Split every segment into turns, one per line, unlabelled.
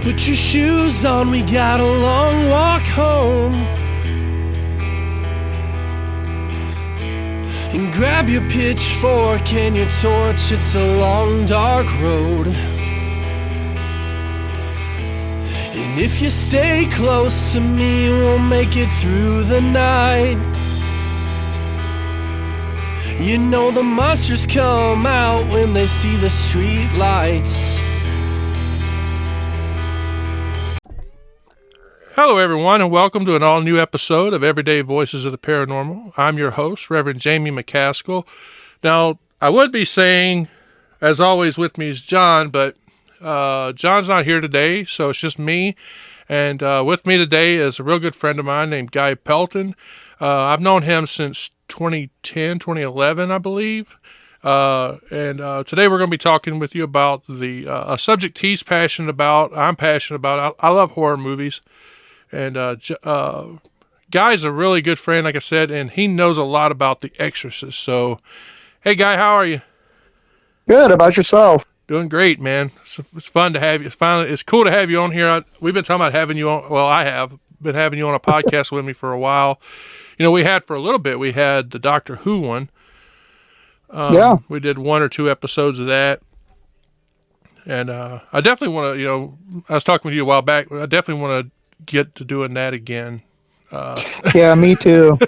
Put your shoes on, we got a long walk home. And grab your pitchfork and your torch, it's a long dark road. And if you stay close to me, we'll make it through the night. You know the monsters come out when they see the street lights.
Hello, everyone, and welcome to an all-new episode of Everyday Voices of the Paranormal. I'm your host, Reverend Jamie McCaskill. Now, I would be saying, as always, with me is John, but John's not here today, so it's just me. And with me today is a real good friend of mine named Guy Pelton. I've known him since 2010, 2011, I believe. And today we're going to be talking with you about a subject he's passionate about, I'm passionate about. I love horror movies. And Guy's a really good friend, like I said, and he knows a lot about The Exorcist. So, hey, Guy, how are you?
Good. About yourself? Doing
great, man. It's fun to have you. It's cool to have you on here. We've been talking about having you on. Well, I have been having you on a podcast with me for a while. You know, we had for a little bit. We had the Doctor Who one.
Yeah.
We did 1 or 2 episodes of that. And I definitely want to, I was talking with you a while back. I definitely want to get to doing that again.
Yeah, me too.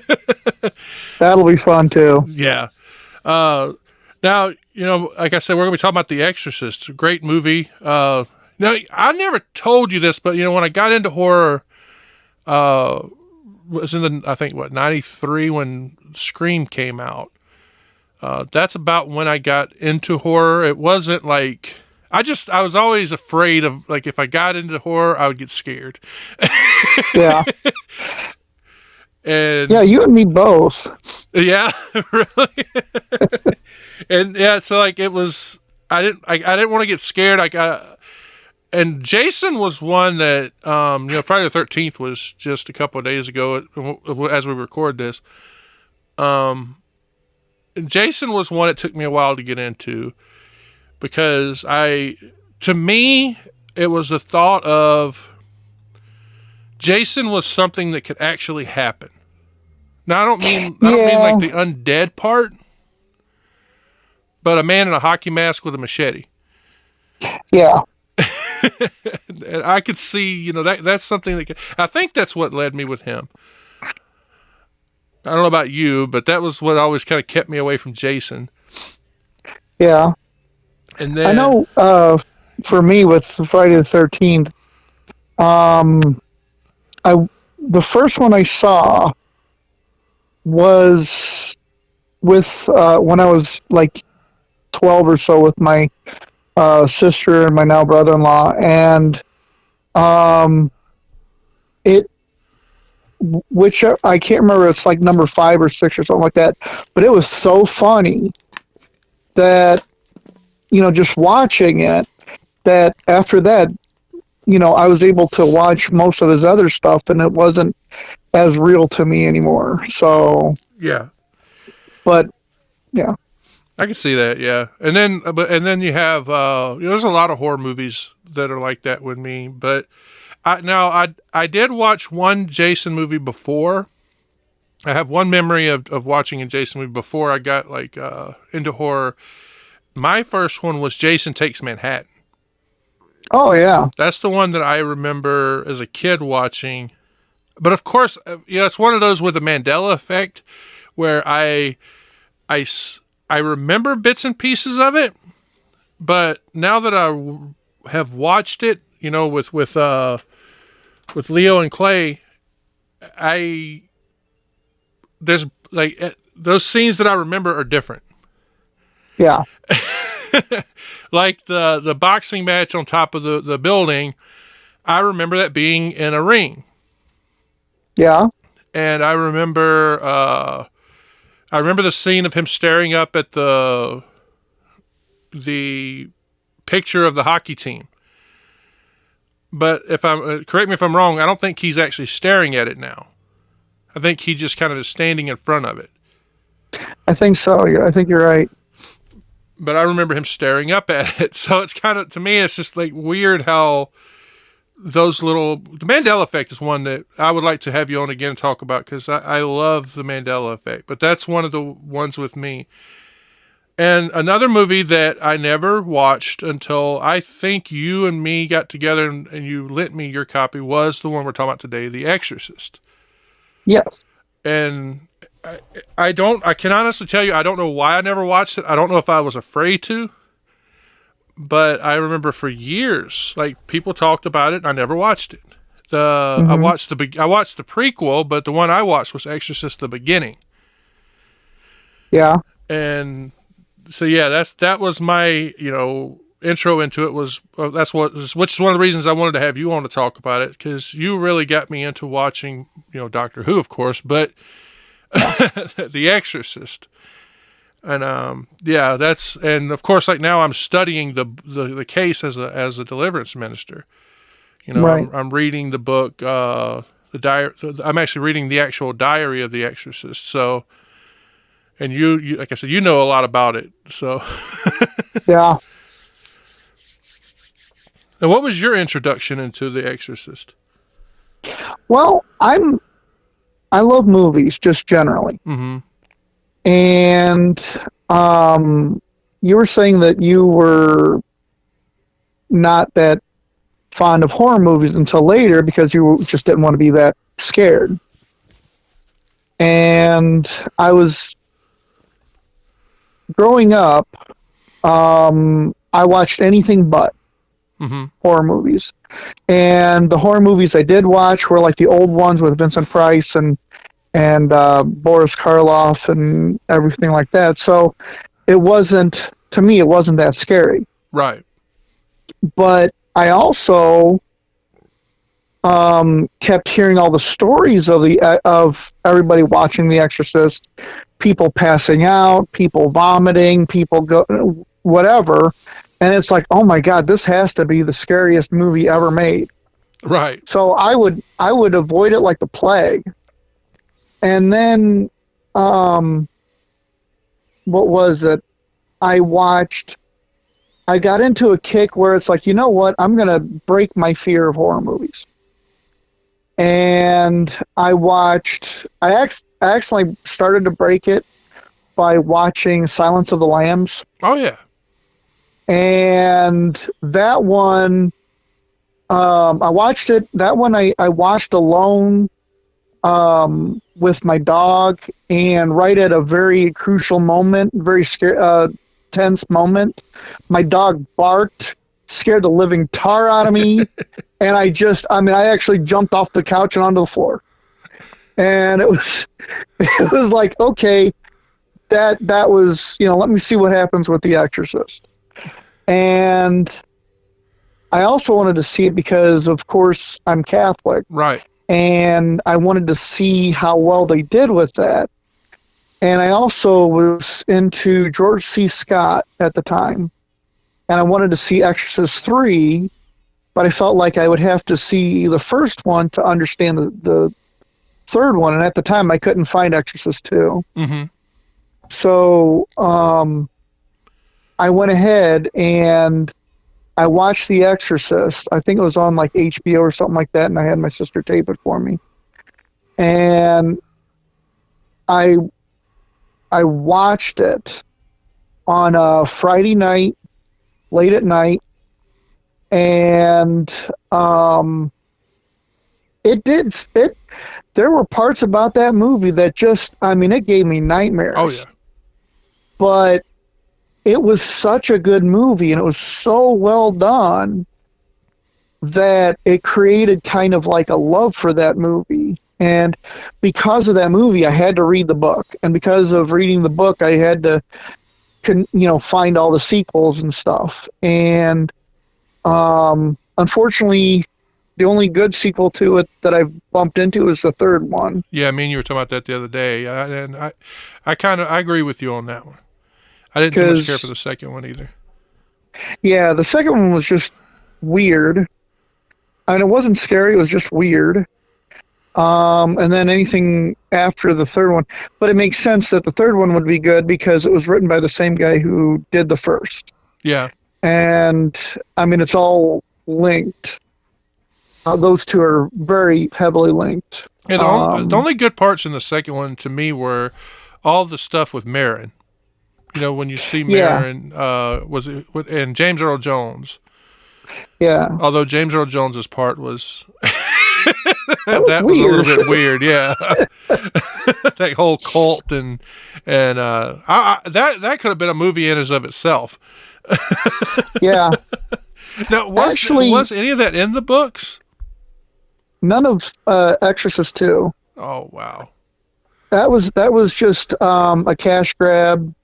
That'll be fun too.
Yeah. Now, like I said, we're going to be talking about The Exorcist. It's a great movie. Now, I never told you this, but, when I got into horror, was in I think, 93 when Scream came out. That's about when I got into horror. It wasn't like... I was always afraid of, like, if I got into horror, I would get scared.
Yeah.
And
yeah, you and me both.
Yeah, really. And yeah, so like it was, I didn't want to get scared. And Jason was one that, Friday the 13th was just a couple of days ago as we record this. And Jason was one it took me a while to get into. Because to me, it was the thought of Jason was something that could actually happen. Now, I don't mean like the undead part, but a man in a hockey mask with a machete.
Yeah.
And I could see, that's something I think that's what led me with him. I don't know about you, but that was what always kind of kept me away from Jason.
Yeah.
And then,
I know, for me with Friday the 13th, the first one I saw was with when I was like 12 or so with my sister and my now brother-in-law, and which I can't remember, it's like number 5 or 6 or something like that, but it was so funny that just watching it, that after that, I was able to watch most of his other stuff, and it wasn't as real to me anymore. So
yeah,
but yeah,
I can see that. Yeah, and then you have there's a lot of horror movies that are like that with me. But I did watch one Jason movie before. I have one memory of watching a Jason movie before I got into horror. My first one was Jason Takes Manhattan.
Oh, yeah.
That's the one that I remember as a kid watching. But of course, it's one of those with the Mandela effect where I remember bits and pieces of it. But now that I have watched it, with Leo and Clay, there's like those scenes that I remember are different.
Yeah.
Like the boxing match on top of the building, I remember that being in a ring.
Yeah.
And I remember the scene of him staring up at the picture of the hockey team. But correct me if I'm wrong, I don't think he's actually staring at it now. I think he just kind of is standing in front of it.
I think so. I think you're right.
But I remember him staring up at it. So it's kind of, to me, it's just like weird how those little, the Mandela effect is one that I would like to have you on again and talk about, because I love the Mandela effect, but that's one of the ones with me. And another movie that I never watched until I think you and me got together and you lent me your copy was the one we're talking about today, The Exorcist.
Yes.
And I can honestly tell you, I don't know why I never watched it. I don't know if I was afraid to, but I remember for years, like, people talked about it and I never watched it. I watched the prequel, but the one I watched was Exorcist: The Beginning.
Yeah.
And so yeah, that was my, intro into it, which is one of the reasons I wanted to have you on to talk about it, because you really got me into watching, Doctor Who, of course, but The Exorcist. And and of course, like, now I'm studying the case as a deliverance minister.
Right.
I'm reading the book, I'm actually reading the actual diary of The Exorcist. So, and you like I said, you know a lot about it. So,
Yeah.
and what was your introduction into The Exorcist?
Well, I love movies just generally.
Mm-hmm.
And you were saying that you were not that fond of horror movies until later because you just didn't want to be that scared. And I was growing up, I watched anything but horror movies. And the horror movies I did watch were like the old ones with Vincent Price and Boris Karloff and everything like that. So it wasn't that scary.
Right.
But I also kept hearing all the stories of everybody watching The Exorcist, people passing out, people vomiting, people go whatever, and it's like, oh my God, this has to be the scariest movie ever made.
Right.
So I would avoid it like the plague. And then, what was it? I got into a kick where it's like, you know what? I'm going to break my fear of horror movies. And I actually started to break it by watching Silence of the Lambs.
Oh, yeah.
And that one, I watched it. That one I watched alone with my dog, and right at a very crucial moment, very tense moment, my dog barked, scared the living tar out of me, and I actually jumped off the couch and onto the floor. And it was like, okay, that was, let me see what happens with The Exorcist. And I also wanted to see it because, of course, I'm Catholic.
Right.
And I wanted to see how well they did with that. And I also was into George C. Scott at the time. And I wanted to see Exorcist 3, but I felt like I would have to see the first one to understand the third one. And at the time, I couldn't find Exorcist 2.
Mm-hmm.
So I went ahead and I watched The Exorcist. I think it was on like HBO or something like that, and I had my sister tape it for me. And I watched it on a Friday night, late at night, and there were parts about that movie that just, it gave me nightmares.
Oh, yeah.
But it was such a good movie, and it was so well done that it created kind of like a love for that movie. And because of that movie, I had to read the book. And because of reading the book, I had to, find all the sequels and stuff. And unfortunately, the only good sequel to it that I've bumped into is the third one.
Yeah, you were talking about that the other day. And I agree with you on that one. I didn't too much care for the second one either.
Yeah, the second one was just weird. It wasn't scary, it was just weird. And then anything after the third one. But it makes sense that the third one would be good because it was written by the same guy who did the first.
Yeah.
And, it's all linked. Those two are very heavily linked.
And the only good parts in the second one to me were all the stuff with Marin. You know, when you see Marin, and James Earl Jones.
Yeah.
Although James Earl Jones's part was
that
was a little bit weird, yeah. That whole cult and that could have been a movie in and of itself.
Yeah.
Now, was any of that in the books?
None of Exorcist 2.
Oh wow.
That was just a cash grab,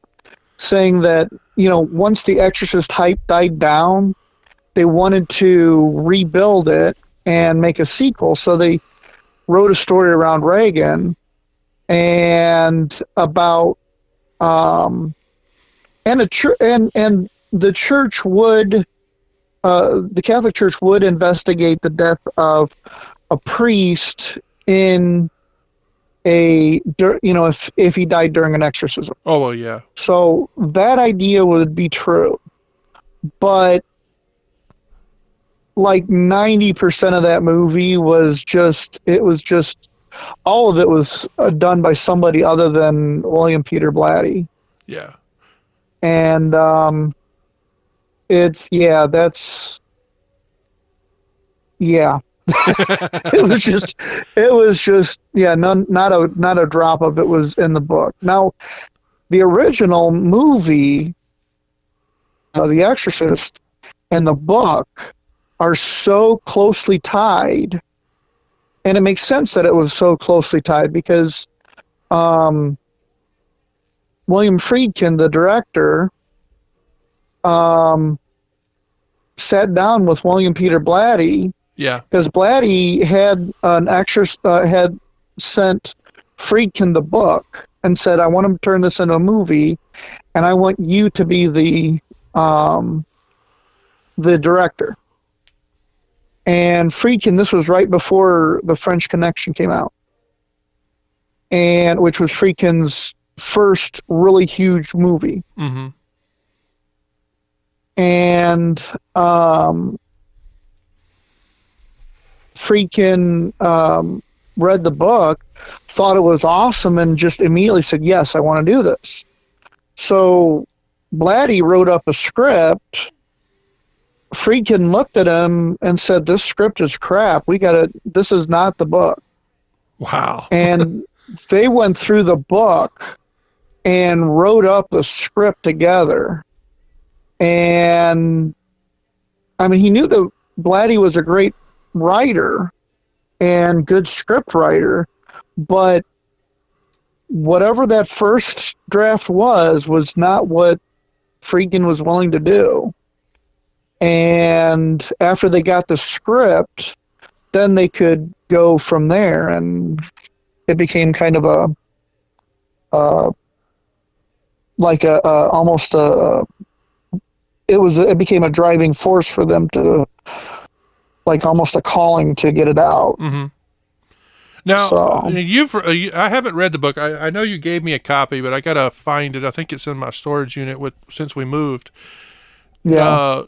saying that, once the Exorcist hype died down, they wanted to rebuild it and make a sequel. So they wrote a story around Reagan and about and the church would the Catholic Church would investigate the death of a priest in if he died during an exorcism.
Oh well, yeah.
So that idea would be true, but like 90% of that movie was just all of it was done by somebody other than William Peter Blatty.
Yeah.
And it was just not a drop of it was in the book. Now, the original movie, The Exorcist, and the book are so closely tied, and it makes sense that it was so closely tied because William Friedkin, the director, sat down with William Peter Blatty.
Yeah,
because Blatty had had sent Friedkin the book and said, "I want to turn this into a movie, and I want you to be the director." And Friedkin, this was right before The French Connection came out, and which was Friedkin's first really huge movie.
Mm-hmm.
And Friedkin read the book, thought it was awesome, and just immediately said, "Yes, I want to do this." So Blatty wrote up a script. Friedkin looked at him and said, "This script is crap. This is not the book."
Wow.
And they went through the book and wrote up a script together. And I mean, he knew that Blatty was a great writer and good script writer, but whatever that first draft was not what Friedkin was willing to do. And after they got the script, then they could go from there, and it became kind of it became a driving force for them to, like, almost a calling to get it out.
Mm-hmm. Now, I haven't read the book. I know you gave me a copy, but I gotta find it. I think it's in my storage unit since we moved.
Yeah.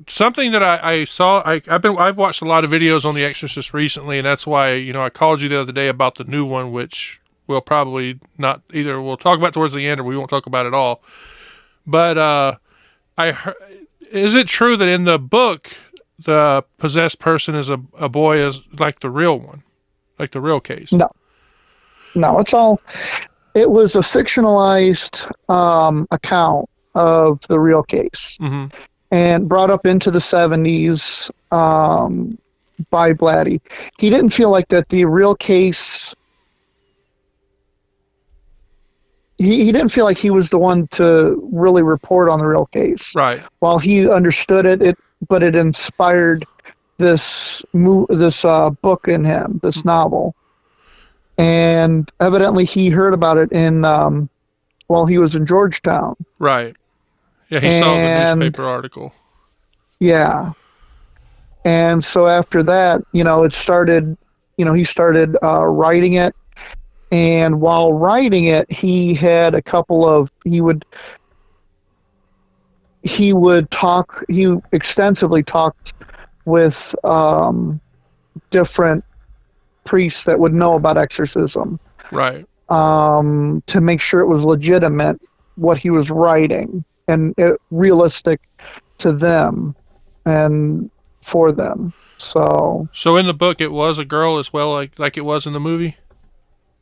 Something that I saw, I've watched a lot of videos on The Exorcist recently, and that's why I called you the other day about the new one, which we'll probably not either. We'll talk about towards the end, or we won't talk about it all. But is it true that in the book the possessed person is a boy, is like the real one, like the real case?
No, it was a fictionalized account of the real case.
Mm-hmm.
And brought up into the 70s by Blatty. He didn't feel like that the real case. He didn't feel like he was the one to really report on the real case.
Right.
While he understood it inspired this book in him, this novel. And evidently he heard about it while he was in Georgetown.
Right. Yeah, he saw the newspaper article. Yeah.
And so after that, it started, he started writing it. And while writing it, he had he extensively talked with different priests that would know about exorcism,
Right.
to make sure it was legitimate what he was writing and realistic to them and for them. So
in the book, it was a girl as well, like it was in the movie.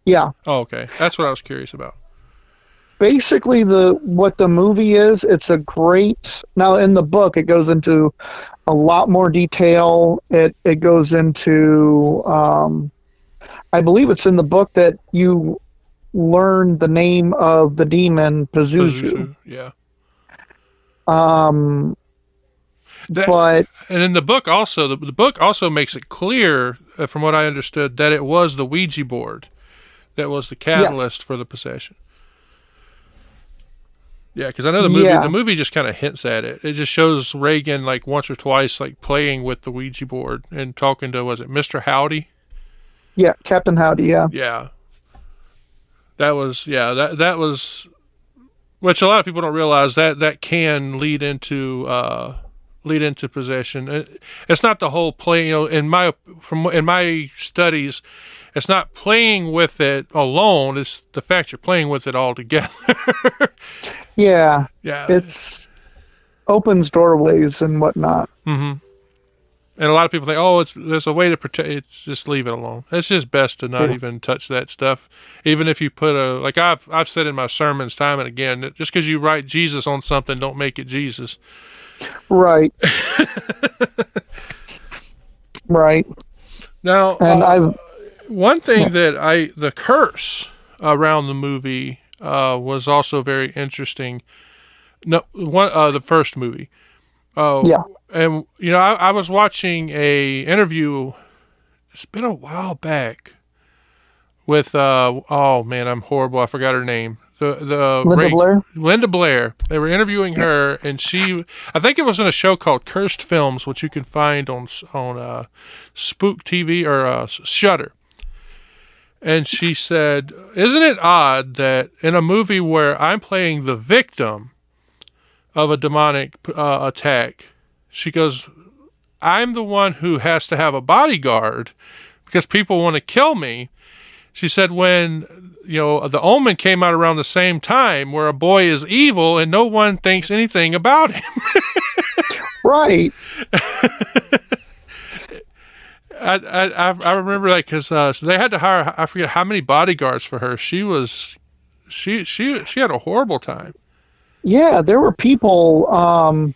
yeah,
Oh, okay. That's what I was curious about.
basically what the movie is, it's a great. Now in the book, it goes into a lot more detail. It goes into. I believe it's in the book that you learn the name of the demon Pazuzu.
Yeah.
But
and in the book also, the book also makes it clear, from what I understood, that it was the Ouija board that was the catalyst for the possession. Yeah, because I know the movie just kind of hints at it. It just shows Reagan like once or twice like playing with the Ouija board and talking to, was it Mr. Howdy?
Yeah, Captain Howdy, yeah.
Yeah. That was which a lot of people don't realize that can lead into possession. It's not the whole play, in my studies, it's not playing with it alone, it's the fact you're playing with it all together.
Yeah.
Yeah.
It's opens doorways and whatnot.
Mm-hmm. And a lot of people think, there's a way to protect it. Just leave it alone. It's just best to not even touch that stuff. Even if you put like I've said in my sermons time and again, just because you write Jesus on something, don't make it Jesus.
Right. Right.
Now,
and
one thing that the curse around the movie was also very interesting. No, the first movie.
yeah.
And I was watching a interview. It's been a while back with oh man, I'm horrible. I forgot her name. Linda Blair. They were interviewing her, and I think it was in a show called Cursed Films, which you can find on Spook TV or Shudder. And she said, "Isn't it odd that in a movie where I'm playing the victim of a demonic attack," she goes, "I'm the one who has to have a bodyguard because people want to kill me." She said, when The Omen came out around the same time, where a boy is evil and no one thinks anything about him.
Right.
I remember that because so they had to hire, I forget how many bodyguards for her. She had a horrible time.
Yeah, there were people.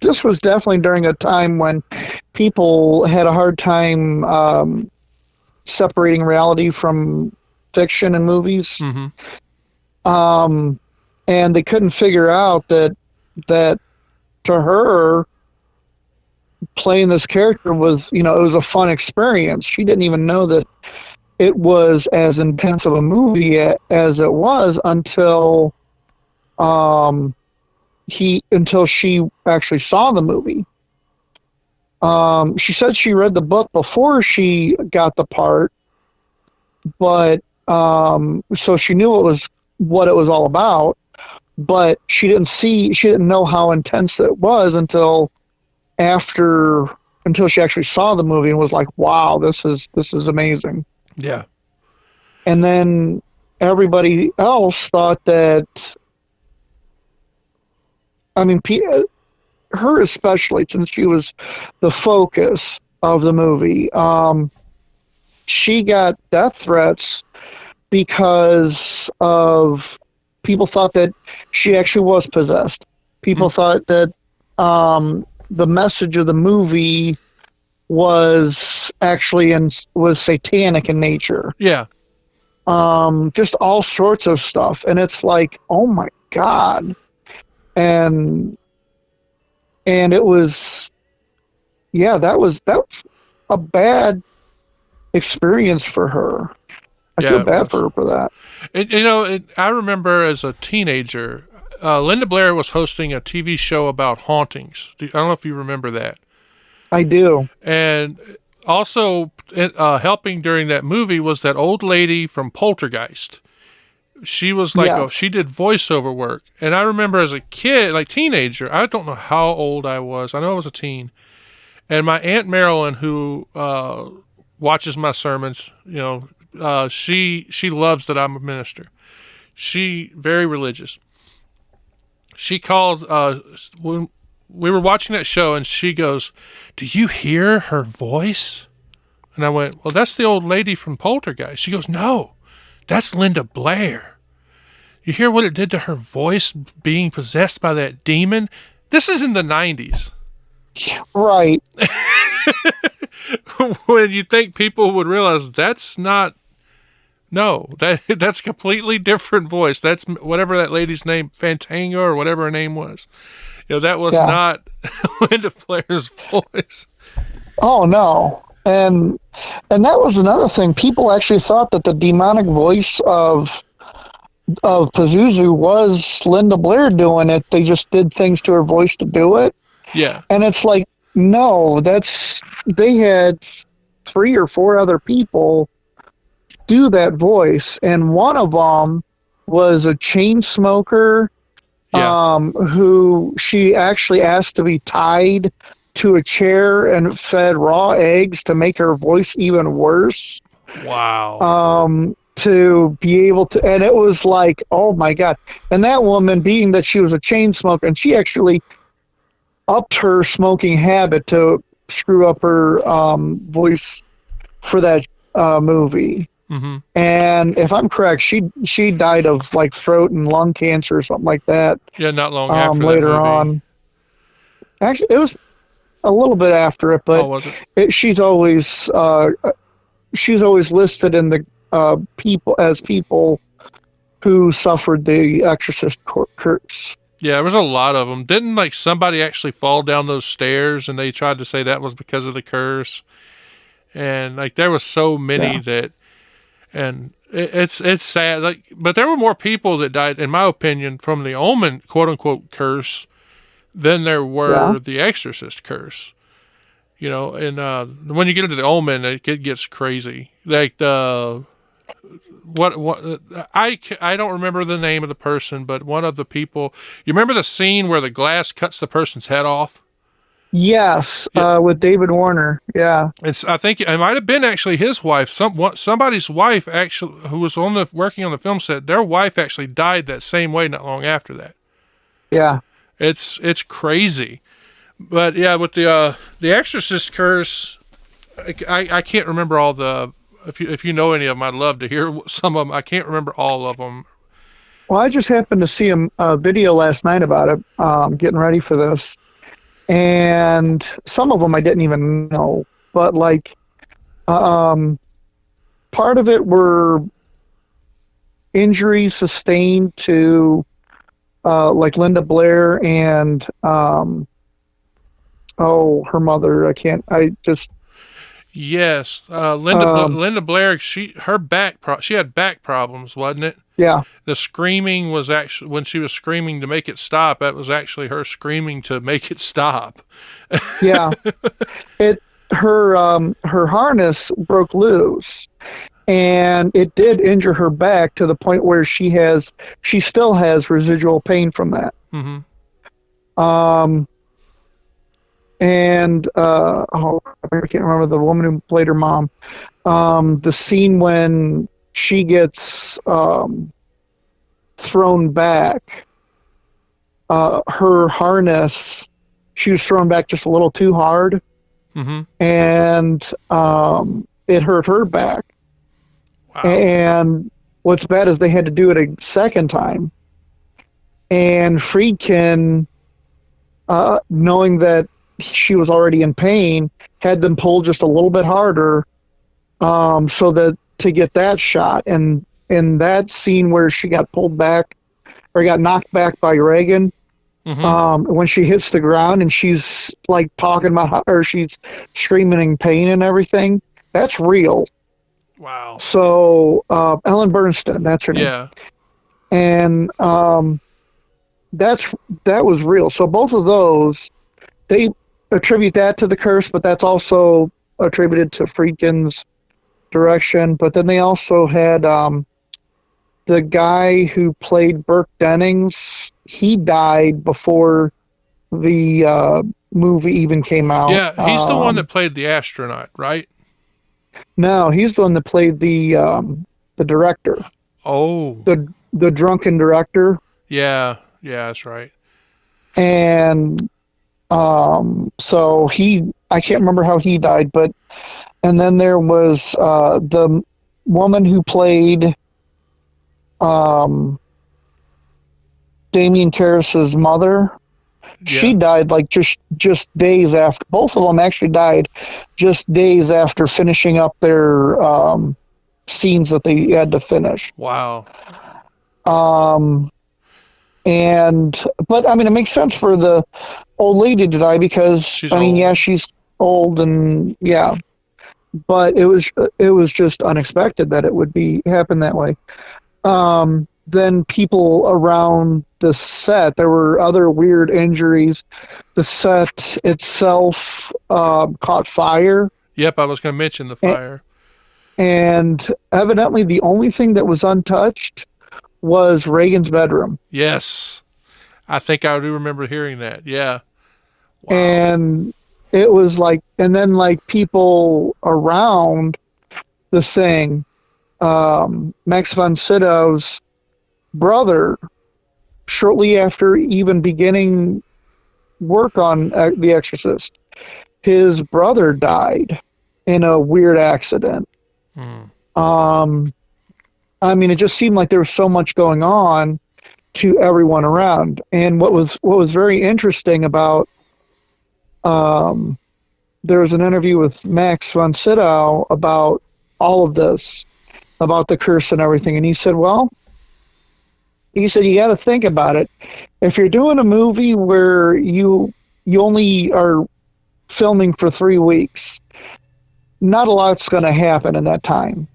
This was definitely during a time when people had a hard time separating reality from fiction in movies.
Mm-hmm.
And they couldn't figure out that to her, playing this character was, it was a fun experience. She didn't even know that it was as intense of a movie as it was until she actually saw the movie. She said she read the book before she got the part, but so she knew what it was all about, but she didn't know how intense it was until she actually saw the movie and was like, wow, this is amazing.
Yeah.
And then everybody else thought that, her especially, since she was the focus of the movie, she got death threats because of people thought that she actually was possessed. People thought that the message of the movie was actually was satanic in nature.
Yeah.
Just all sorts of stuff, and it's like, oh my God. And it was, that was a bad experience for her. I feel bad for her for that.
I remember as a teenager, Linda Blair was hosting a TV show about hauntings. I don't know if you remember that.
I do.
And also helping during that movie was that old lady from Poltergeist. She was like, she did voiceover work. And I remember as a kid, like teenager, I don't know how old I was. I know I was a teen. And my Aunt Marilyn, who watches my sermons, she loves that I'm a minister. She very religious. She called when we were watching that show, and she goes, "Do you hear her voice?" And I went, "Well, that's the old lady from Poltergeist." She goes, "No, that's Linda Blair. You hear what it did to her voice being possessed by that demon?" This is in the 90s.
Right.
When you think people would realize that's not, no, that's a completely different voice. That's whatever that lady's name, Fantanga or whatever her name was. That was not Linda Blair's voice.
Oh no. And that was another thing. People actually thought that the demonic voice of Pazuzu was Linda Blair doing it. They just did things to her voice to do it.
Yeah.
And it's like, no, they had 3 or 4 other people do that voice, and one of them was a chain smoker who she actually asked to be tied to a chair and fed raw eggs to make her voice even worse.
Wow.
To be able to, and it was like, oh my God. And that woman, being that she was a chain smoker, and she actually upped her smoking habit to screw up her voice for that movie.
Mm-hmm.
And if I'm correct, she died of like throat and lung cancer or something like that.
Yeah, not long after
later
that movie.
on. Actually, it was a little bit after it, but
was it?
She's always listed in the people who suffered the Exorcist curse.
Yeah, there was a lot of them. Didn't like somebody actually fall down those stairs, and they tried to say that was because of the curse? And like there was so many that, and it's sad. Like, but there were more people that died, in my opinion, from the Omen quote unquote curse than there were the Exorcist curse. And when you get into the Omen, it gets crazy. Like I don't remember the name of the person, but one of the people. You remember the scene where the glass cuts the person's head off?
Yes, with David Warner. Yeah,
I think it might have been actually his wife. Somebody's wife actually, who was working on the film set. Their wife actually died that same way not long after that.
Yeah,
it's crazy. But yeah, with the Exorcist curse, I can't remember all the. If you know any of them, I'd love to hear some of them. I can't remember all of them.
Well, I just happened to see a video last night about it, getting ready for this. And some of them I didn't even know. But, like, part of it were injuries sustained to, like, Linda Blair and, her mother.
Yes, Linda Blair. She had back problems, wasn't it?
Yeah.
The screaming was actually when she was screaming to make it stop. That was actually her screaming to make it stop.
Yeah. Her harness broke loose, and it did injure her back to the point where she still has residual pain from that.
Mm-hmm.
And I can't remember the woman who played her mom. The scene when she gets thrown back, her harness, she was thrown back just a little too hard, and it hurt her back.
Wow.
And what's bad is they had to do it a second time, and Friedkin, knowing that she was already in pain, had them pull just a little bit harder, so that to get that shot. And in that scene where she got pulled back or got knocked back by Reagan, when she hits the ground and she's like talking about or she's screaming in pain and everything, that's real.
Wow.
So Ellen Bernstein, that's her name.
Yeah.
And that was real. So both of those, they attribute that to the curse, but that's also attributed to Friedkin's direction. But then they also had the guy who played Burke Dennings. He died before the movie even came out.
Yeah, he's the one that played the astronaut, right?
No, he's the one that played the director,
Oh,
the drunken director,
yeah, that's right.
and so I can't remember how he died, but and then there was the woman who played Damien Karras's mother. She died like just days after. Both of them actually died just days after finishing up their scenes that they had to finish.
Wow.
But I mean, it makes sense for the old lady to die because
She's
I mean,
old.
yeah, she's old and yeah, but it was just unexpected that it would happen that way. Then people around the set, there were other weird injuries. The set itself caught fire.
Yep, I was going to mention the fire.
And evidently the only thing that was untouched was Reagan's bedroom.
Yes. I think I do remember hearing that. Yeah. Wow.
And it was like, and then like people around the thing, Max von Sydow's brother, shortly after even beginning work on The Exorcist, his brother died in a weird accident. I mean, it just seemed like there was so much going on to everyone around. And what was very interesting about there was an interview with Max von Sydow about all of this, about the curse and everything, and he said, you got to think about it. If you're doing a movie where you only are filming for 3 weeks, not a lot's going to happen in that time.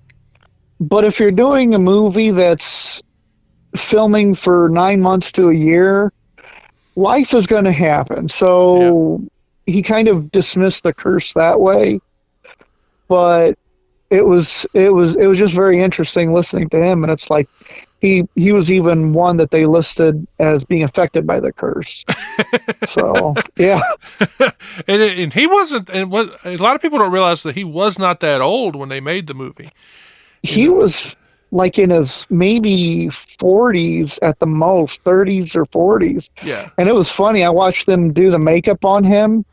But if you're doing a movie that's filming for 9 months to a year, life is going to happen. So he kind of dismissed the curse that way. But it was just very interesting listening to him, and it's like he was even one that they listed as being affected by the curse. So yeah,
and he wasn't. And what a lot of people don't realize that he was not that old when they made the movie.
He was like in his maybe 40s at the most, 30s or 40s.
Yeah,
and it was funny. I watched them do the makeup on him,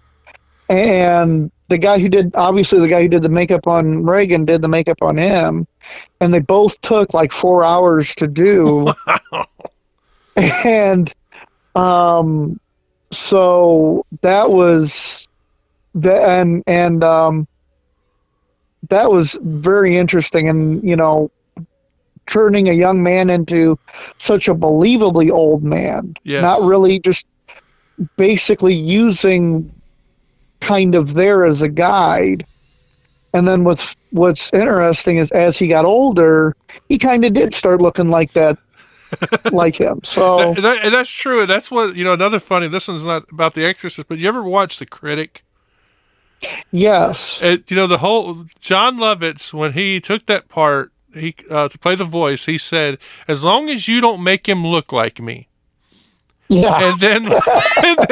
and the guy who did the makeup on Reagan did the makeup on him, and they both took like 4 hours to do. Wow. And so that was that was very interesting, and turning a young man into such a believably old man.
Yes.
Not really, just basically using kind of there as a guide. And then what's interesting is as he got older, he kind of did start looking like that, like him. So
and that's true. That's what, another funny, this one's not about The Exorcist, but you ever watch The Critic?
yes.
The whole John Lovitz, when he took that part, to play the voice, he said, as long as you don't make him look like me.
Yeah.
And then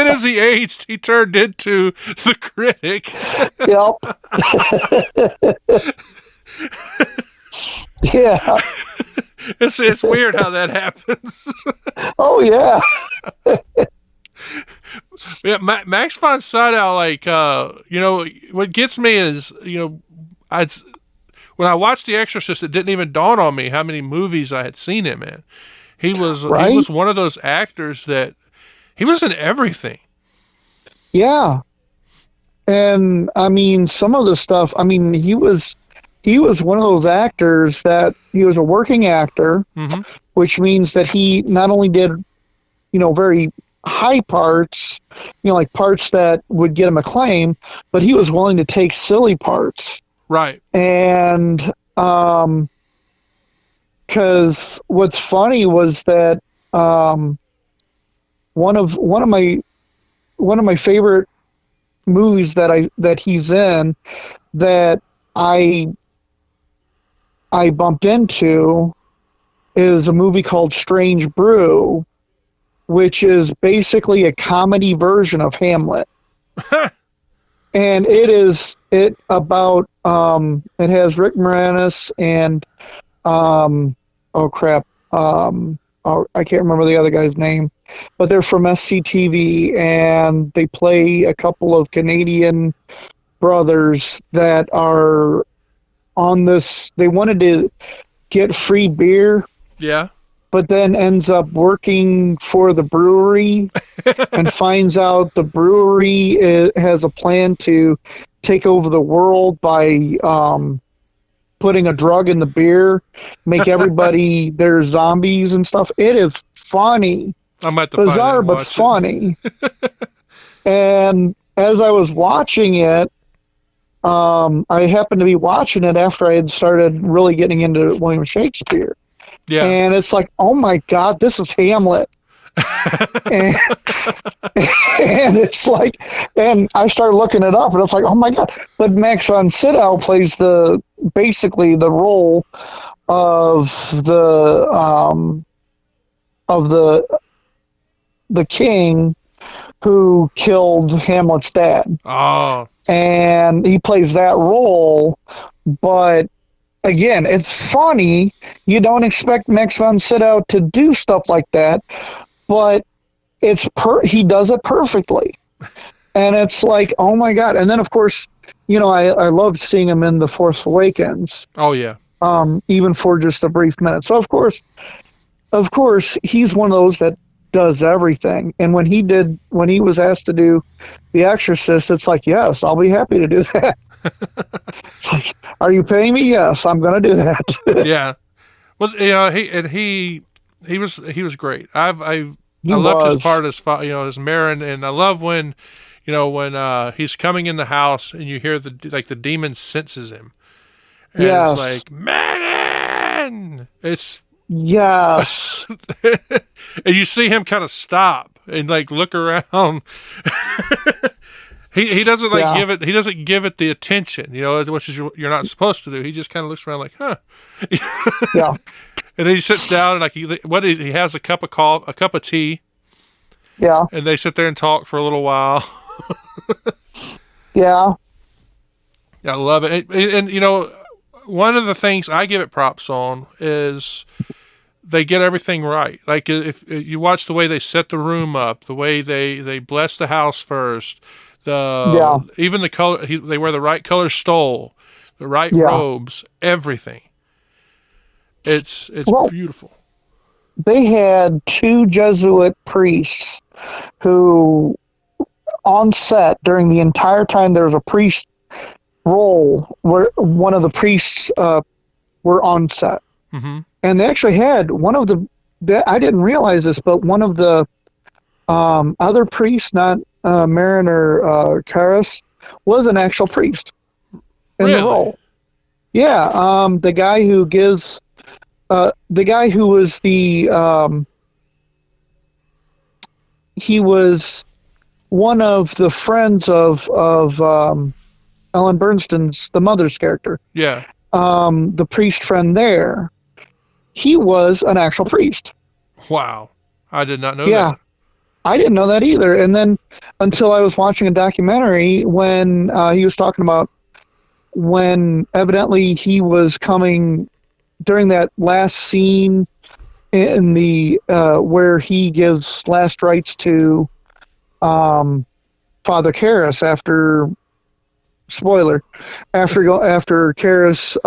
as he aged, he turned into the Critic.
Yep. Yeah.
It's weird how that happens.
Oh yeah.
Yeah, Max von Sydow, what gets me is, when I watched The Exorcist, it didn't even dawn on me how many movies I had seen him in. He was one of those actors that he was in everything.
Yeah. And I mean, some of the stuff, I mean, he was one of those actors that he was a working actor, which means that he not only did, very high parts, like parts that would get him acclaim, but he was willing to take silly parts.
Right.
And because what's funny was that one of my favorite movies that he's in that I bumped into is a movie called Strange Brew, which is basically a comedy version of Hamlet. And it has Rick Moranis and oh crap, I can't remember the other guy's name, but they're from SCTV, and they play a couple of Canadian brothers that are on this. They wanted to get free beer,
Yeah.
but then ends up working for the brewery and finds out the brewery has a plan to take over the world by putting a drug in the beer, make everybody their zombies and stuff. It is funny.
I'm at the
Bizarre but funny. And as I was watching it, I happened to be watching it after I had started really getting into William Shakespeare.
Yeah.
And it's like, oh my God, this is Hamlet. and, and it's like, and I started looking it up, and it's like, oh my God. But Max von Sydow plays basically the role of the king who killed Hamlet's dad.
Oh.
And he plays that role, but again, it's funny. You don't expect Max von Sydow to do stuff like that, but he does it perfectly. And it's like, oh my God. And then of course, I loved seeing him in The Force Awakens.
Oh yeah.
Even for just a brief minute. So of course, he's one of those that does everything. And when he was asked to do The Exorcist, it's like, yes, I'll be happy to do that. It's like, are you paying me? Yes, I'm going to do that.
Yeah. Well, he was great. I loved his part as Marin, and I love when he's coming in the house and you hear the demon senses him. And
yes.
It's like, man, it's
yes.
And you see him kind of stop and look around. He doesn't give it. He doesn't give it the attention, which is you're not supposed to do. He just kind of looks around like, huh.
Yeah.
And then he sits down and he has a cup of tea.
Yeah.
And they sit there and talk for a little while.
Yeah.
Yeah, I love it. And one of the things I give it props on is they get everything right. Like if you watch the way they set the room up, the way they bless the house first, even the color, they wear the right color stole, the right robes, everything. It's beautiful.
They had 2 Jesuit priests who, on set during the entire time there was a priest role, where one of the priests were on set.
Mm-hmm.
And they actually had I didn't realize this, but one of the other priests, not Marin or Karis, was an actual priest in the role. Yeah, the guy who gives, the guy who was he was one of the friends of Ellen Bernstein's, the mother's character.
Yeah.
The priest friend there. He was an actual priest.
Wow. I did not know that.
I didn't know that either. And then until I was watching a documentary when he was talking about when evidently he was coming during that last scene in the where he gives last rites to Father Karras after Karras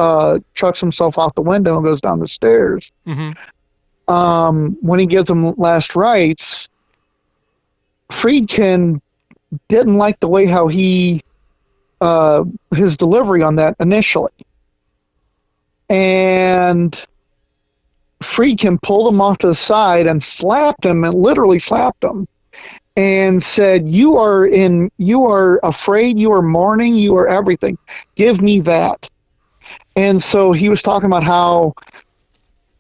chucks himself out the window and goes down the stairs.
Mm-hmm.
When he gives him last rites, Friedkin didn't like the way how he his delivery on that initially, and Friedkin pulled him off to the side and slapped him, and literally slapped him, and said, you are afraid, you are mourning, you are everything. Give me that. And so he was talking about how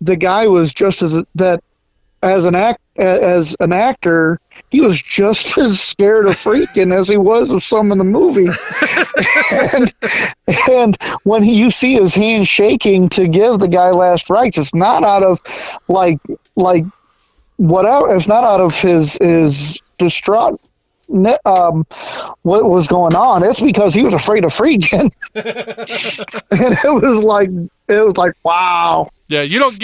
the guy was just as an actor, he was just as scared of Friedkin as he was of some in the movie. and when you see his hand shaking to give the guy last rites, it's not out of it's not out of his distraught what was going on. It's because he was afraid of Friedkin. And it was like, wow.
Yeah, you don't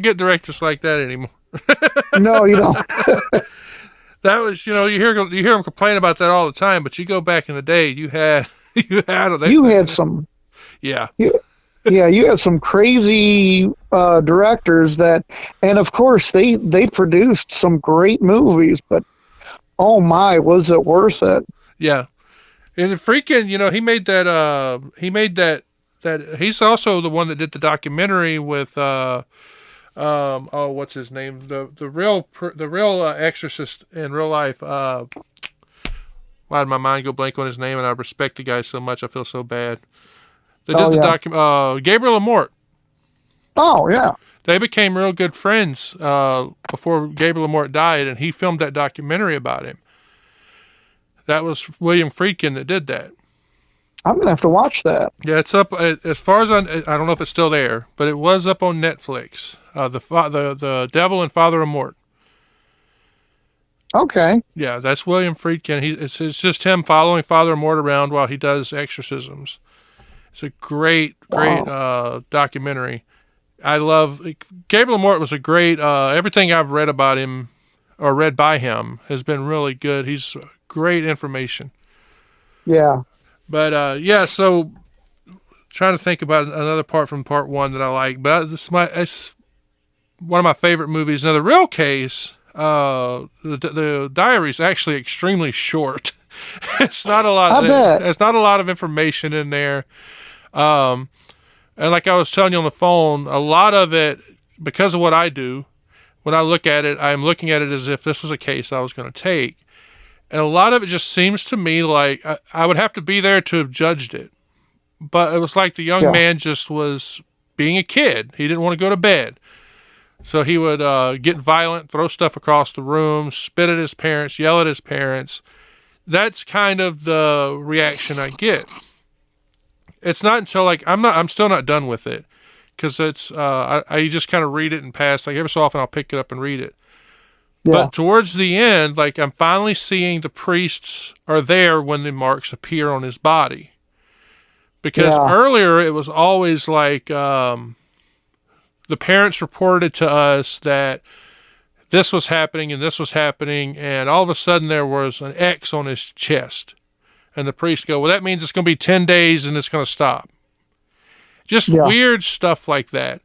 get directors like that anymore.
No, you don't.
That was, you hear them complain about that all the time, but you go back in the day, you had
some.
Yeah.
Yeah, you had some crazy directors and of course they produced some great movies, but oh my, was it worth it?
Yeah, and freaking, he's also the one that did the documentary with what's his name, the real Exorcist in real life. Why did my mind go blank on his name? And I respect the guy so much, I feel so bad. They did the document. Gabriel Amort.
Oh yeah.
They became real good friends before Gabriel Amort died, and he filmed that documentary about him. That was William Friedkin that did that.
I'm gonna have to watch that.
Yeah, it's up as far as I don't know if it's still there, but it was up on Netflix. The Devil and Father Amort.
Okay.
Yeah, that's William Friedkin. It's just him following Father Amort around while he does exorcisms. It's a great documentary. I love Gabriel Amort was a great. Everything I've read about him or read by him has been really good. He's great information.
Yeah.
But so trying to think about another part from part one that I like. But it's one of my favorite movies. Now the real case, the diary is actually extremely short. It's not a lot. It's not a lot of information in there. And like I was telling you on the phone, a lot of it, because of what I do, when I look at it, I'm looking at it as if this was a case I was going to take. And a lot of it just seems to me like I would have to be there to have judged it. But it was like the young man just was being a kid. He didn't want to go to bed. So he would get violent, throw stuff across the room, spit at his parents, yell at his parents. That's kind of the reaction I get. It's not until I'm still not done with it, because it's I just kind of read it and pass. Like every so often I'll pick it up and read it. Yeah. But towards the end, I'm finally seeing the priests are there when the marks appear on his body. Because earlier it was always the parents reported to us that this was happening and this was happening, and all of a sudden there was an X on his chest. And the priests go, well, that means it's going to be 10 days and it's going to stop. Just weird stuff like that.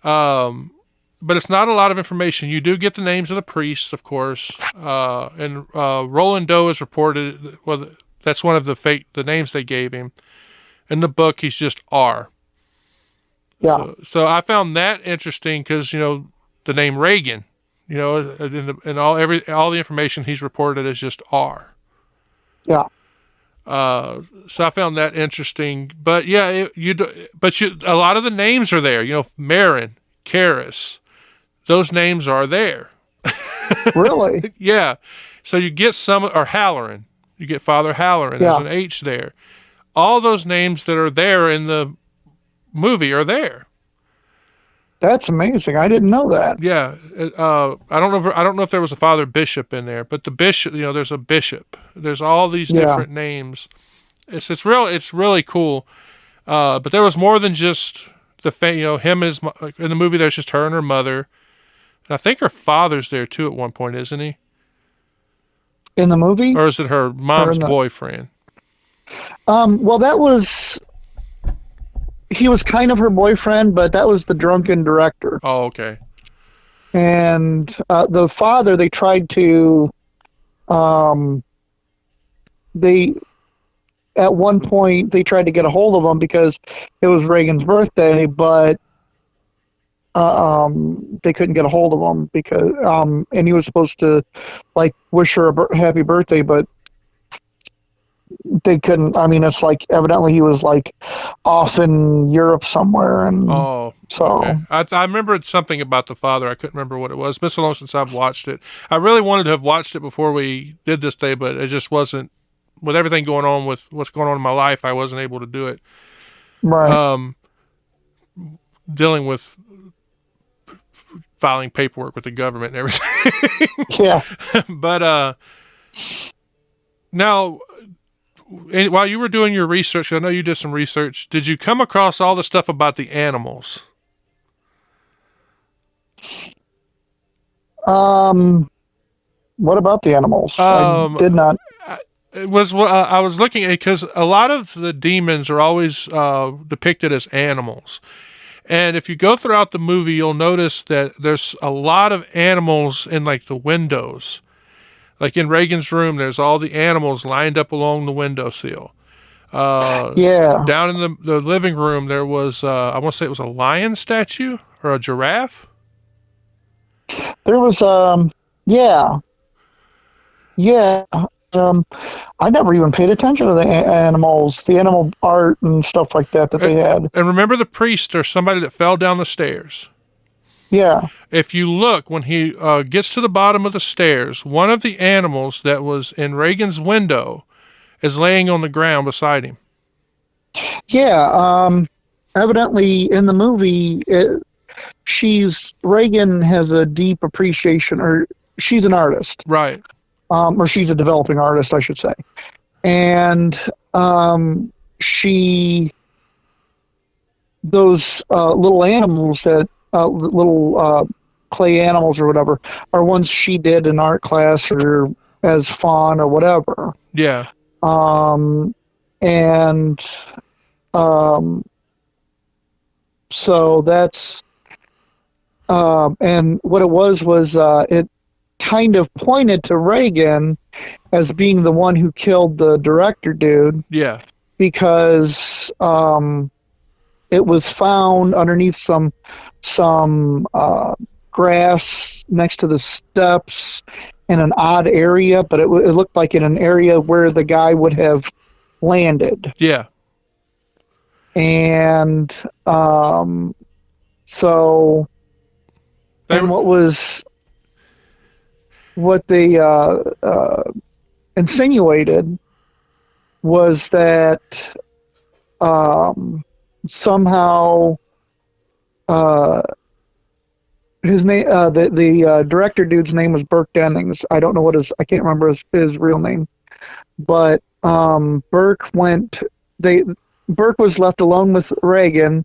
But it's not a lot of information. You do get the names of the priests, of course. And Roland Doe is reported, well, that's one of the names they gave him. In the book, he's just R. Yeah. So I found that interesting because, the name Reagan, and all the information he's reported is just R. Yeah. So I found that interesting, but a lot of the names are there. Marin, Karras, those names are there.
Really?
Yeah. So you get or Halloran. You get Father Halloran. There's an H there. All those names that are there in the movie are there.
That's amazing. I didn't know that.
Yeah. I don't know if there was a Father Bishop in there, but the bishop, there's a bishop. There's all these different names. It's really cool. But there was more than just him in the movie. There's just her and her mother. And I think her father's there too at one point, isn't he?
In the movie?
Or is it her mom's boyfriend?
Well, he was kind of her boyfriend, but that was the drunken director.
Oh, okay.
And the father, they tried to, at one point, they tried to get a hold of him because it was Reagan's birthday, but they couldn't get a hold of him because, and he was supposed to, wish her a happy birthday, but they couldn't. I mean, it's evidently he was off in Europe somewhere, and
okay. I remembered something about the father. I couldn't remember what it was. It's been so long since I've watched it. I really wanted to have watched it before we did this day, but it just wasn't. With everything going on with what's going on in my life, I wasn't able to do it.
Right.
Dealing with filing paperwork with the government and everything.
Yeah.
But Now, while you were doing your research, I know you did some research. Did you come across all the stuff about the animals?
What about the animals? I did not.
It was I was looking at, because a lot of the demons are always depicted as animals. And if you go throughout the movie, you'll notice that there's a lot of animals in like the windows. Like in Reagan's room, there's all the animals lined up along the windowsill.
Yeah.
Down in the living room, there was, I want to say it was a lion statue or a giraffe.
There was, yeah. Yeah. I never even paid attention to the animals, the animal art and stuff like that they had.
And remember the priest or somebody that fell down the stairs?
Yeah.
If you look, when he gets to the bottom of the stairs, one of the animals that was in Reagan's window is laying on the ground beside him.
Yeah. Evidently, in the movie, Reagan has a deep appreciation, or she's an artist.
Right.
Or she's a developing artist, I should say. And those little animals that, little clay animals or whatever, are ones she did in art class or as fawn or whatever.
Yeah.
So that's, and what it was it kind of pointed to Reagan as being the one who killed the director dude.
Yeah.
Because it was found underneath some grass next to the steps in an odd area, but it looked like in an area where the guy would have landed.
Yeah.
And so, and what they insinuated was that somehow his name, the director dude's name was Burke Dennings. I don't know I can't remember his real name, but Burke was left alone with Reagan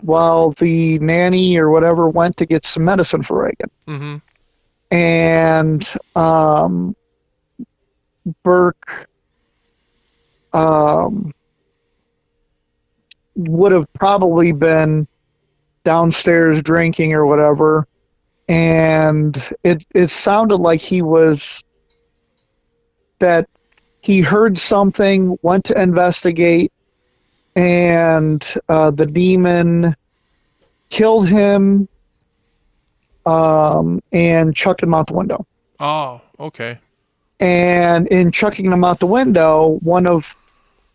while the nanny or whatever went to get some medicine for Reagan.
Mm-hmm.
And Burke would have probably been downstairs drinking or whatever, and it sounded like he heard something, went to investigate, and the demon killed him and chucked him out the window.
Oh, okay.
And in chucking him out the window, one of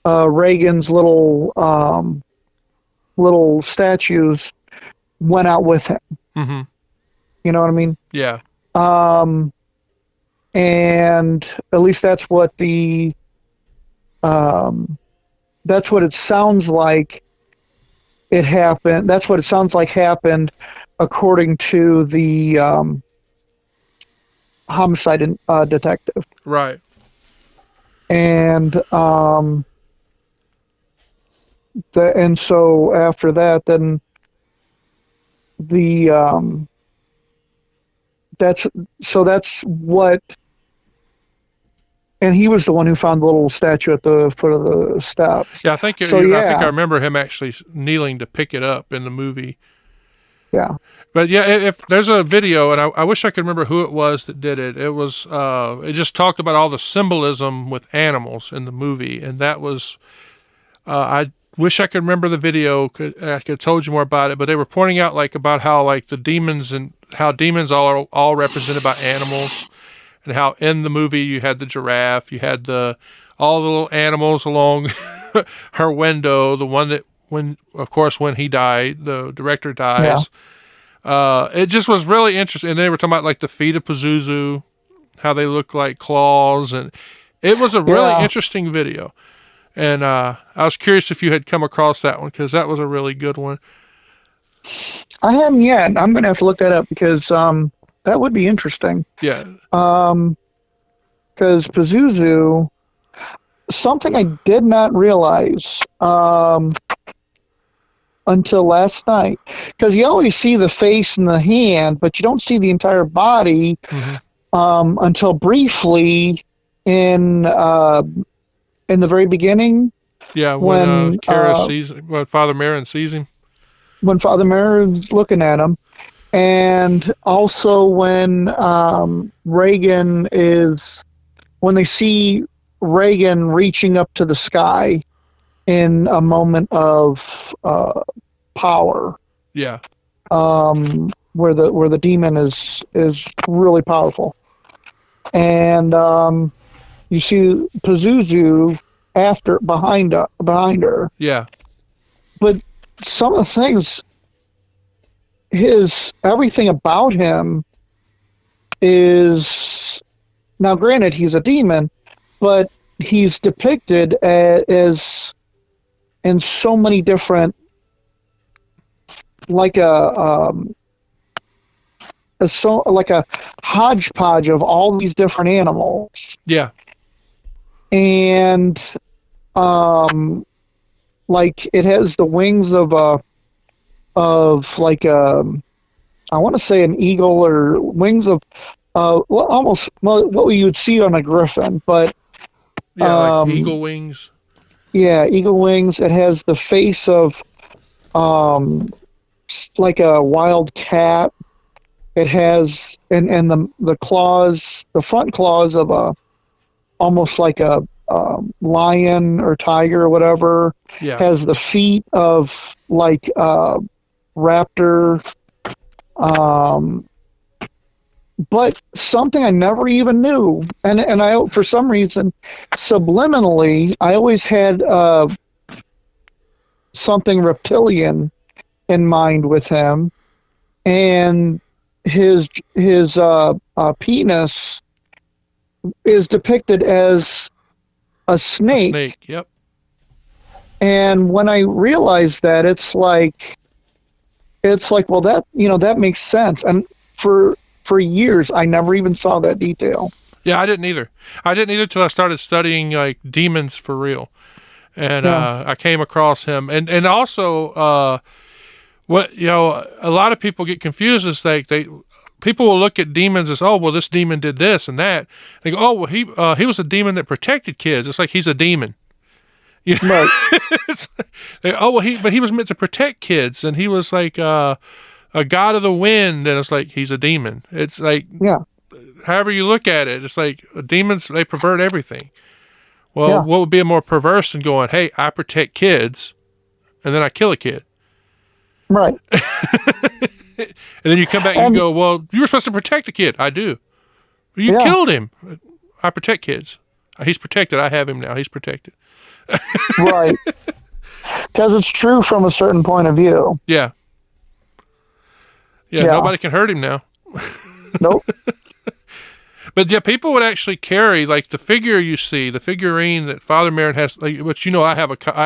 Reagan's little statues went out with him.
Mm-hmm.
You know what I mean?
Yeah.
And at least that's what that's what it sounds like it happened. That's what it sounds like happened according to the homicide detective. Right. And and so after that, then that's what. And he was the one who found the little statue at the foot of the steps.
Yeah, I think I remember him actually kneeling to pick it up in the movie.
Yeah.
But yeah, if there's a video, and I wish I could remember who it was that did it. It was it just talked about all the symbolism with animals in the movie, and that was I wish I could remember the video. I could have told you more about it, but they were pointing out about how the demons and how demons are all represented by animals. And how in the movie you had the giraffe, you had all the little animals along her window. The one that when he died, the director dies. Yeah. It just was really interesting. And they were talking about the feet of Pazuzu, how they look like claws, and it was a really interesting video. And I was curious if you had come across that one, because that was a really good one.
I haven't yet. I'm going to have to look that up because that would be interesting.
Yeah.
Because Pazuzu, something I did not realize until last night, because you always see the face and the hand, but you don't see the entire body until briefly in the very beginning.
Yeah, when Kara sees, when Father Merrin sees him.
When Father Merrin's looking at him, and also when Reagan is, when they see Reagan reaching up to the sky in a moment of power.
Yeah.
Where the demon is really powerful, and you see Pazuzu behind her.
Yeah.
But some of the things, everything about him is, now granted he's a demon, but he's depicted as in so many different, like a hodgepodge of all these different animals.
Yeah.
And like it has the wings of like I want to say an eagle, or wings of almost what you would see on a griffin, but
like eagle wings.
Yeah, eagle wings. It has the face of like a wild cat. It has and the claws, the front claws of almost like a lion or tiger or whatever.
Yeah.
Has the feet of like raptor. But something I never even knew, and I, for some reason, subliminally, I always had something reptilian in mind with him, and his penis is depicted as a snake.
A snake, yep.
And when I realized that, it's like, well, that makes sense. And for years, I never even saw that detail.
Yeah, I didn't either. Till I started studying like demons for real, and I came across him, and also what a lot of people get confused is people will look at demons as, oh, well, this demon did this and that. They go, oh, well, he was a demon that protected kids. It's like he's a demon. You know? Right. Oh, well, he was meant to protect kids, and he was like a god of the wind, and it's like he's a demon. It's like, however you look at it, it's like demons, they pervert everything. Well, what would be more perverse than going, hey, I protect kids, and then I kill a kid?
Right.
And then you come back and you go, well, you were supposed to protect the kid. I do. You killed him. I protect kids. He's protected. I have him now. He's protected.
Right. Because it's true from a certain point of view.
Yeah. Yeah, nobody can hurt him now.
Nope.
But yeah, people would actually carry, like the figure you see, the figurine that Father Merrin has, like, which I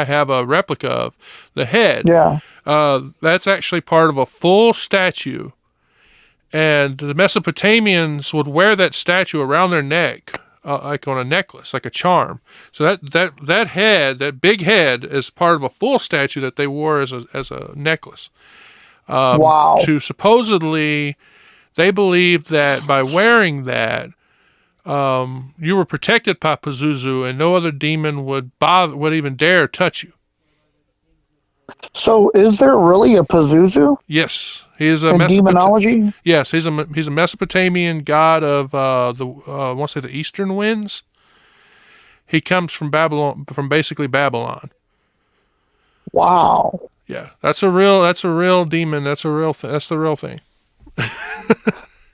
have a replica of, the head.
Yeah.
That's actually part of a full statue, and the Mesopotamians would wear that statue around their neck, like on a necklace, like a charm. So that head, that big head, is part of a full statue that they wore as a necklace.
Wow.
To supposedly, they believed that by wearing that, you were protected by Pazuzu, and no other demon would even dare touch you.
So, is there really a Pazuzu?
Yes, he is a
demonology.
Yes, he's a Mesopotamian god of I want to say the eastern winds. He comes from Babylon, from basically Babylon.
Wow.
Yeah, that's a real demon. That's the real thing.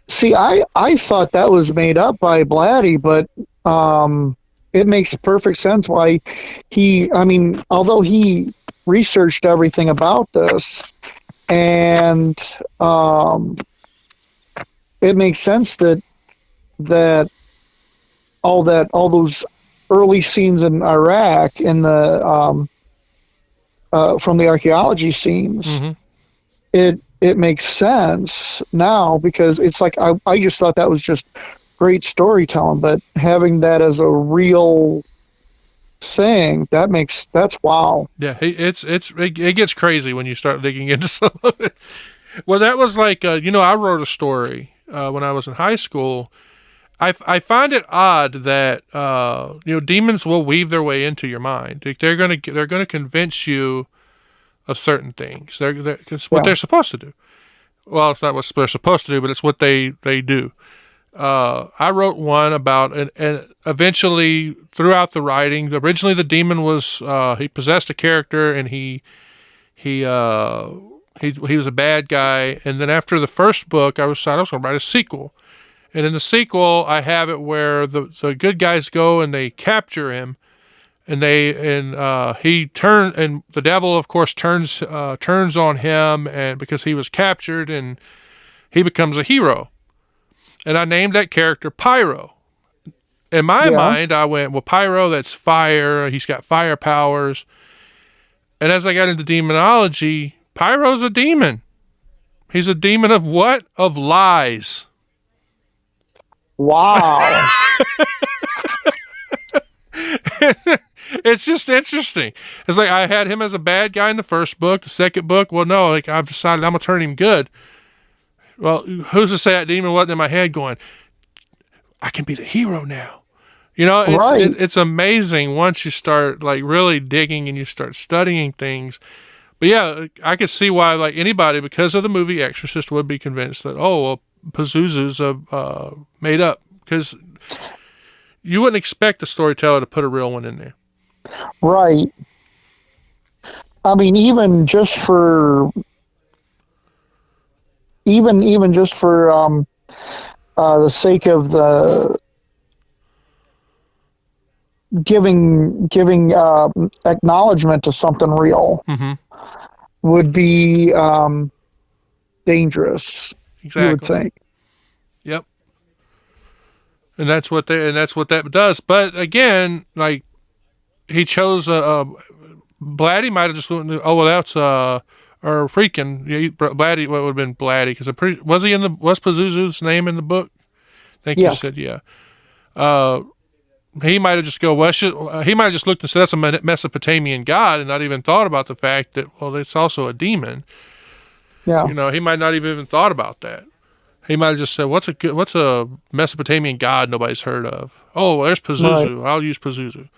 See, I thought that was made up by Blatty, but it makes perfect sense why although he researched everything about this, and it makes sense that all those early scenes in Iraq in the from the archaeology scenes, it makes sense now, because it's like I just thought that was just great storytelling, but having that as a real saying. That's wow.
Yeah, it gets crazy when you start digging into some of it. Well, that was like, I wrote a story when I was in high school. I find it odd that demons will weave their way into your mind. Like, they're gonna convince you of certain things. It's what they're supposed to do. Well, it's not what they're supposed to do, but it's what they do. I wrote one about, and eventually throughout the writing, originally the demon was he possessed a character, and he was a bad guy. And then after the first book, I was going to write a sequel. And in the sequel, I have it where the good guys go and they capture him, and and the devil, of course, turns on him, and because he was captured, and he becomes a hero. And I named that character Pyro. In my mind, I went, well, Pyro, that's fire. He's got fire powers. And as I got into demonology, Pyro's a demon. He's a demon of what? Of lies.
Wow.
It's just interesting. It's like I had him as a bad guy in the first book. The second book, well, no, like I've decided I'm going to turn him good. Well, who's to say that demon wasn't in my head going, I can be the hero now. It's amazing once you start like really digging and you start studying things. But yeah, I could see why like anybody, because of the movie Exorcist, would be convinced that, Pazuzu's made up, because you wouldn't expect a storyteller to put a real one in there.
Right. I mean, even just for the sake of the giving acknowledgement to something real would be dangerous.
Exactly.
You would think.
Yep. And that's what that does. But again, like, he chose Blatty might have just went, that's or Blatty. What would have been Blatty? Because was Pazuzu's name in the book? I think you said yeah. He might have just he might have just looked and said that's a Mesopotamian god, and not even thought about the fact that it's also a demon.
Yeah.
He might not even thought about that. He might have just said, what's a Mesopotamian god nobody's heard of? Oh, well, there's Pazuzu. Right. I'll use Pazuzu.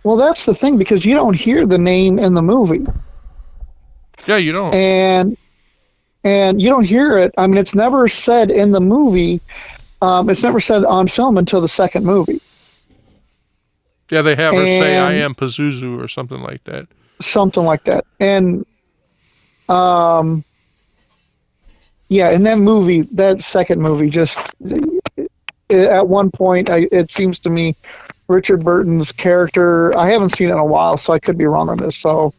Well, that's the thing, because you don't hear the name in the movie.
Yeah, you don't.
And you don't hear it. I mean, it's never said in the movie. It's never said on film until the second movie.
Yeah, they have her say, I am Pazuzu, or something like that.
Something like that. And, in that movie, that second movie, just at one point, it seems to me, Richard Burton's character, I haven't seen it in a while, so I could be wrong on this, so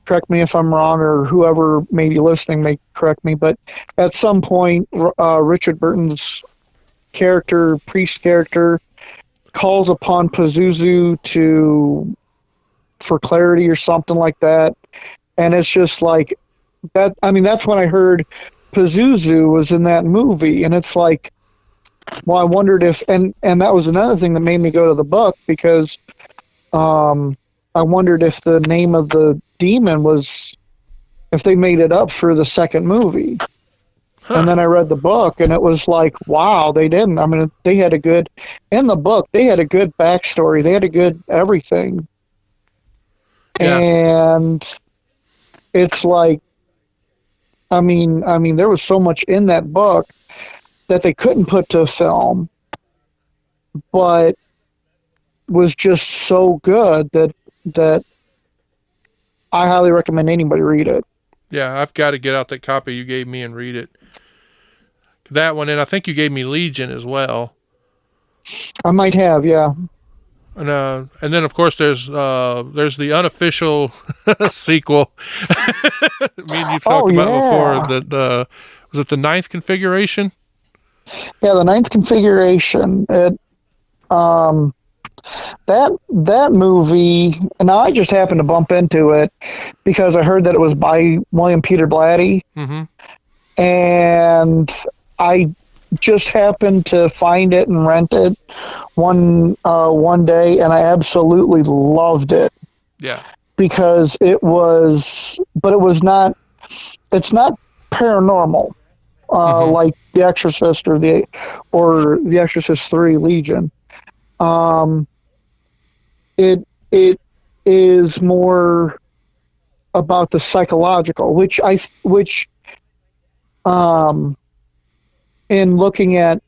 correct me if I'm wrong, or whoever may be listening may correct me, but at some point, Richard Burton's priest character, calls upon Pazuzu for clarity or something like that, and it's just like that. I mean, that's when I heard Pazuzu was in that movie, and it's like, well, I wondered if, and that was another thing that made me go to the book, because I wondered if the name of the demon was, if they made it up for the second movie. Huh. And then I read the book, and it was like, wow, they didn't. I mean, they had in the book, they had a good backstory. They had a good everything. Yeah. And it's like, I mean, there was so much in that book that they couldn't put to film, but was just so good that I highly recommend anybody read it.
Yeah, I've got to get out that copy you gave me and read it. That one, and I think you gave me Legion as well.
I might have, yeah.
And then of course there's the unofficial sequel. Me and you talked about before, was it the Ninth Configuration?
Yeah, the Ninth Configuration. That movie, and I just happened to bump into it because I heard that it was by William Peter Blatty, and I just happened to find it and rent it one day, and I absolutely loved it
Yeah.
because it was not. It's not paranormal like The Exorcist or the Exorcist 3 Legion. It is more about the psychological, which in looking at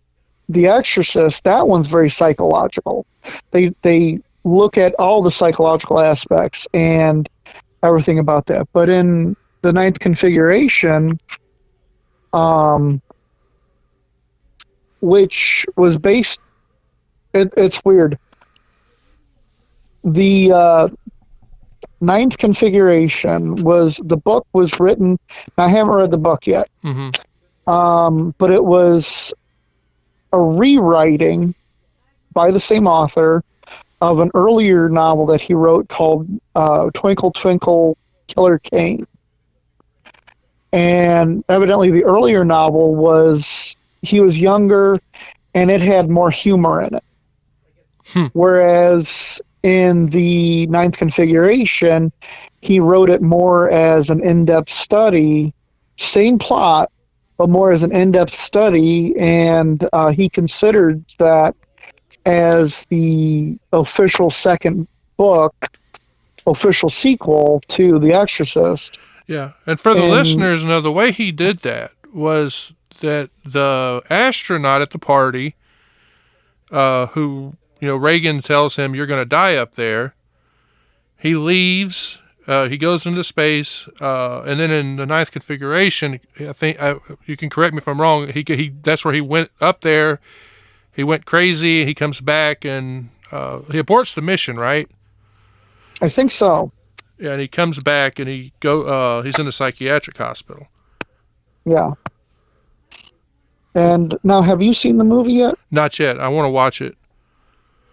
The Exorcist, that one's very psychological. They look at all the psychological aspects and everything about that. But in the Ninth Configuration, which was based, it's weird. The Ninth Configuration the book was written. I haven't read the book yet, but it was a rewriting by the same author of an earlier novel that he wrote called Twinkle Twinkle Killer Kane. And evidently the earlier novel he was younger and it had more humor in it. Whereas in the Ninth Configuration, he wrote it more as an in-depth study, same plot, but more as an in-depth study, and he considered that as the official second book, official sequel to The Exorcist.
Yeah, and for the listeners, the way he did that was that the astronaut at the party, who, Reagan tells him, you're going to die up there, he leaves, he goes into space, and then in the Ninth Configuration, I think, you can correct me if I'm wrong, he that's where he went up there, he went crazy, he comes back, and he aborts the mission, right?
I think so.
Yeah, and he comes back, and he's in a psychiatric hospital.
Yeah. And now, have you seen the movie yet?
Not yet. I want to watch it.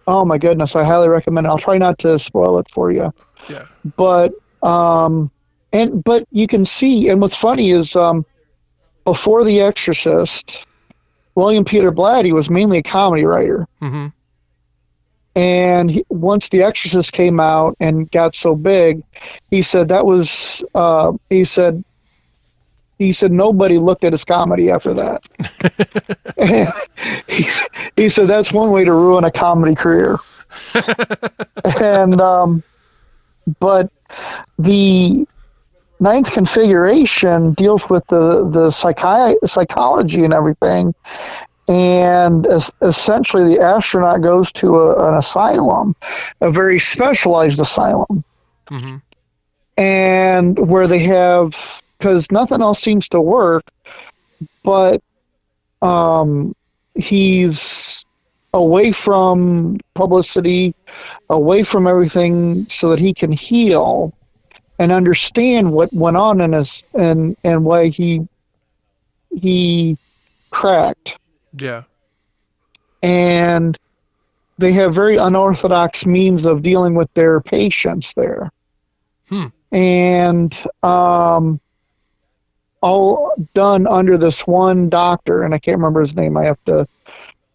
Oh my goodness, I highly recommend it. I'll try not to spoil it for you.
Yeah.
But but you can see, and what's funny is before The Exorcist, William Peter Blatty was mainly a comedy writer. Mm-hmm. And once The Exorcist came out and got so big, he said that was he said nobody looked at his comedy after that. And he said that's one way to ruin a comedy career. And but the Ninth Configuration deals with the psychology and everything. And essentially, the astronaut goes to an asylum, a very specialized asylum, and where they have, because nothing else seems to work, but he's away from publicity, away from everything, so that he can heal and understand what went on in his and why he cracked.
Yeah.
And they have very unorthodox means of dealing with their patients there. And all done under this one doctor, and I can't remember his name. I have to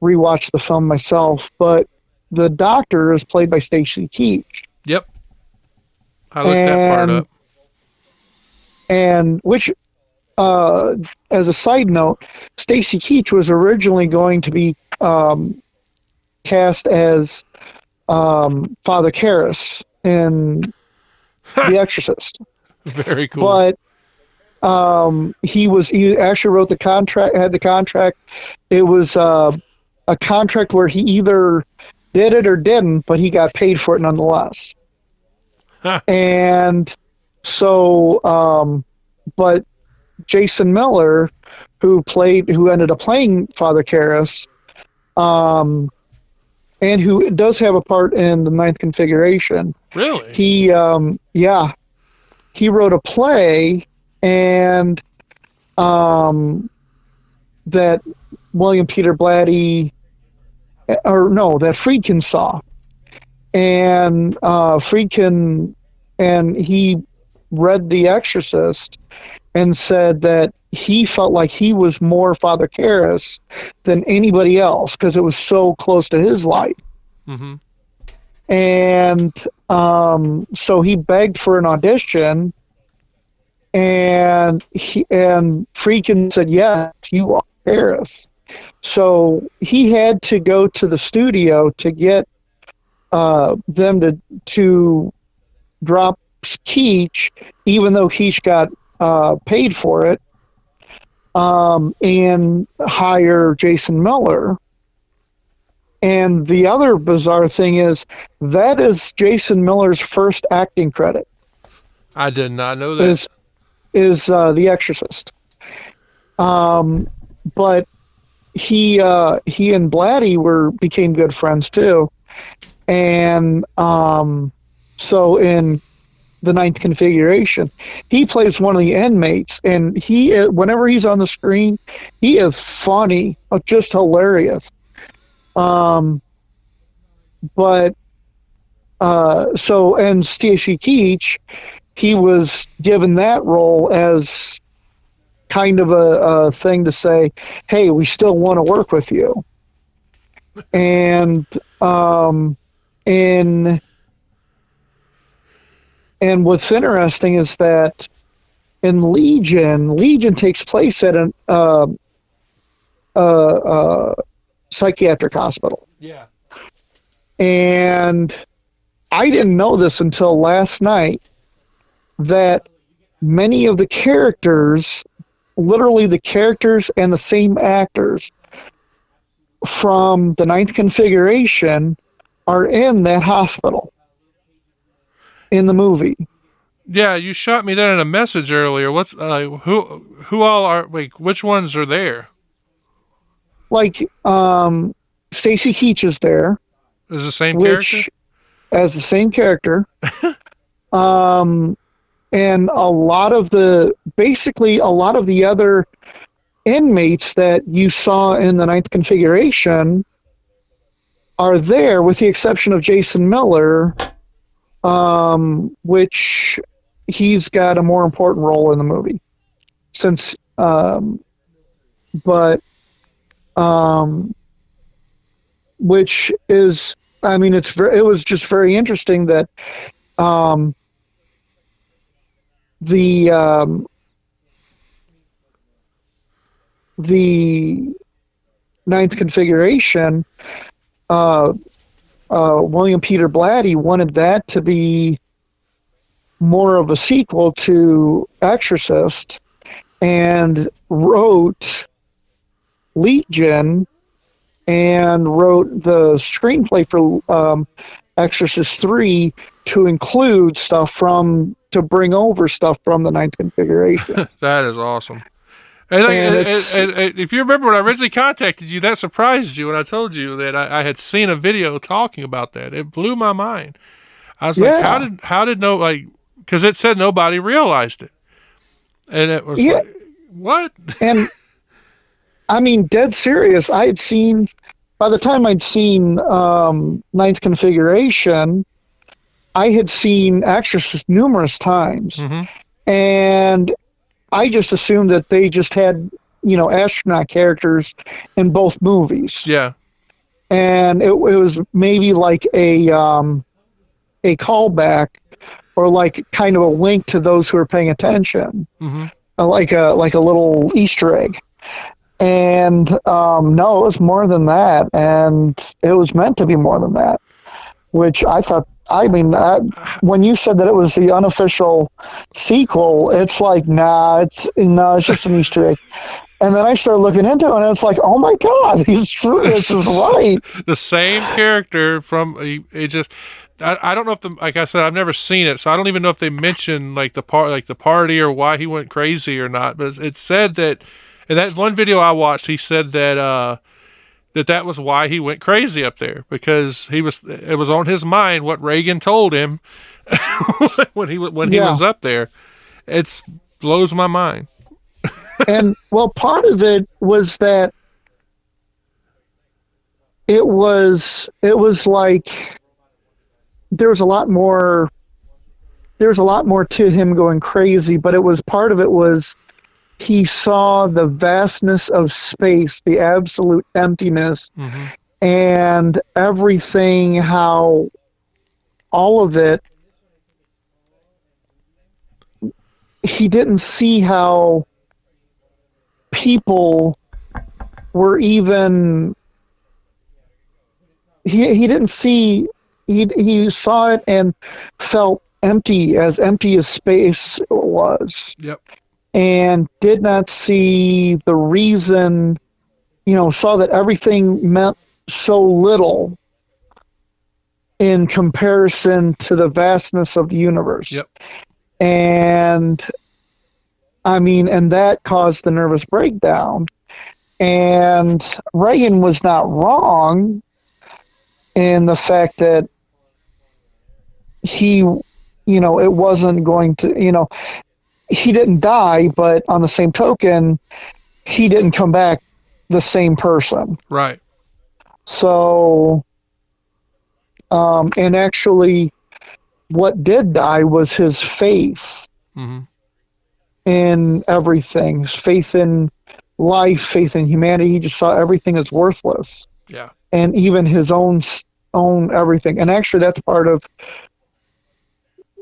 rewatch the film myself. But the doctor is played by Stacy Keach.
Yep. I looked that part up.
And which... as a side note, Stacy Keach was originally going to be cast as Father Karras in The Exorcist.
Very cool.
But he actually wrote had the contract. It was a contract where he either did it or didn't, but he got paid for it nonetheless. And so, but Jason Miller, who ended up playing Father Karras, and who does have a part in the Ninth Configuration.
Really?
He wrote a play, and that William Peter Blatty, that Friedkin saw, and Friedkin, and he read The Exorcist and said that he felt like he was more Father Karras than anybody else because it was so close to his life.
Mm-hmm.
And so he begged for an audition, and Friedkin said, "Yes, you are Karras." So he had to go to the studio to get them to drop Keach, even though Keach got paid for it, and hire Jason Miller. And the other bizarre thing is that is Jason Miller's first acting credit.
I did not know that.
Is The Exorcist. But he and Blatty became good friends too, and so in the Ninth Configuration, he plays one of the inmates, and whenever he's on the screen, he is funny, just hilarious. But and Stacy Keach, he was given that role as kind of a thing to say, hey, we still want to work with you. And what's interesting is that in Legion takes place at a psychiatric hospital.
Yeah.
And I didn't know this until last night, that many of the characters, literally the characters and the same actors from the Ninth Configuration, are in that hospital in the movie.
Yeah, you shot me that in a message earlier. What's who all are, like, which ones are there?
Like Stacy Keach is there.
Is the same character?
As the same character. And a lot of the other inmates that you saw in the Ninth Configuration are there, with the exception of Jason Miller, which he's got a more important role in the movie. Which is, I mean, it was just very interesting that the Ninth Configuration, William Peter Blatty wanted that to be more of a sequel to Exorcist, and wrote Legion and wrote the screenplay for Exorcist 3 to include to bring over stuff from the Ninth Configuration.
That is awesome. And if you remember when I originally contacted you, that surprised you when I told you that I had seen a video talking about that. It blew my mind. I was like, how did because it said nobody realized it. And it was like, what? And
I mean, dead serious. By the time I'd seen Ninth Configuration, I had seen Exorcist numerous times. Mm-hmm. And I just assumed that they just had, astronaut characters in both movies.
Yeah. And
it was maybe like a callback, or like kind of a wink to those who are paying attention. Mm-hmm. Like a little Easter egg. And no, it was more than that, and it was meant to be more than that, which I thought. I mean, when you said that it was the unofficial sequel, it's like, it's just an Easter egg. And then I started looking into it, and it's like, oh my God, this is right.
The same character from I don't know if like I said, I've never seen it, so I don't even know if they mentioned the party or why he went crazy or not. But it said that in that one video I watched, he said that that was why he went crazy up there, because it was on his mind what Reagan told him when he was up there. It blows my mind.
And well, part of it was that it was like there was a lot more to him going crazy, but part of it was he saw the vastness of space, the absolute emptiness,
Mm-hmm.
and everything, how all of it, he didn't see how people were even, he didn't see, he saw it and felt empty as space was,
Yep.
and did not see the reason, saw that everything meant so little in comparison to the vastness of the universe.
Yep.
And and that caused the nervous breakdown. And Reagan was not wrong in the fact that he, it wasn't going to, he didn't die, but on the same token, he didn't come back the same person.
Right.
So, and actually, what did die was his faith
Mm-hmm.
in everything, faith in life, faith in humanity. He just saw everything as worthless,
Yeah.
and even his own everything. And actually, that's part of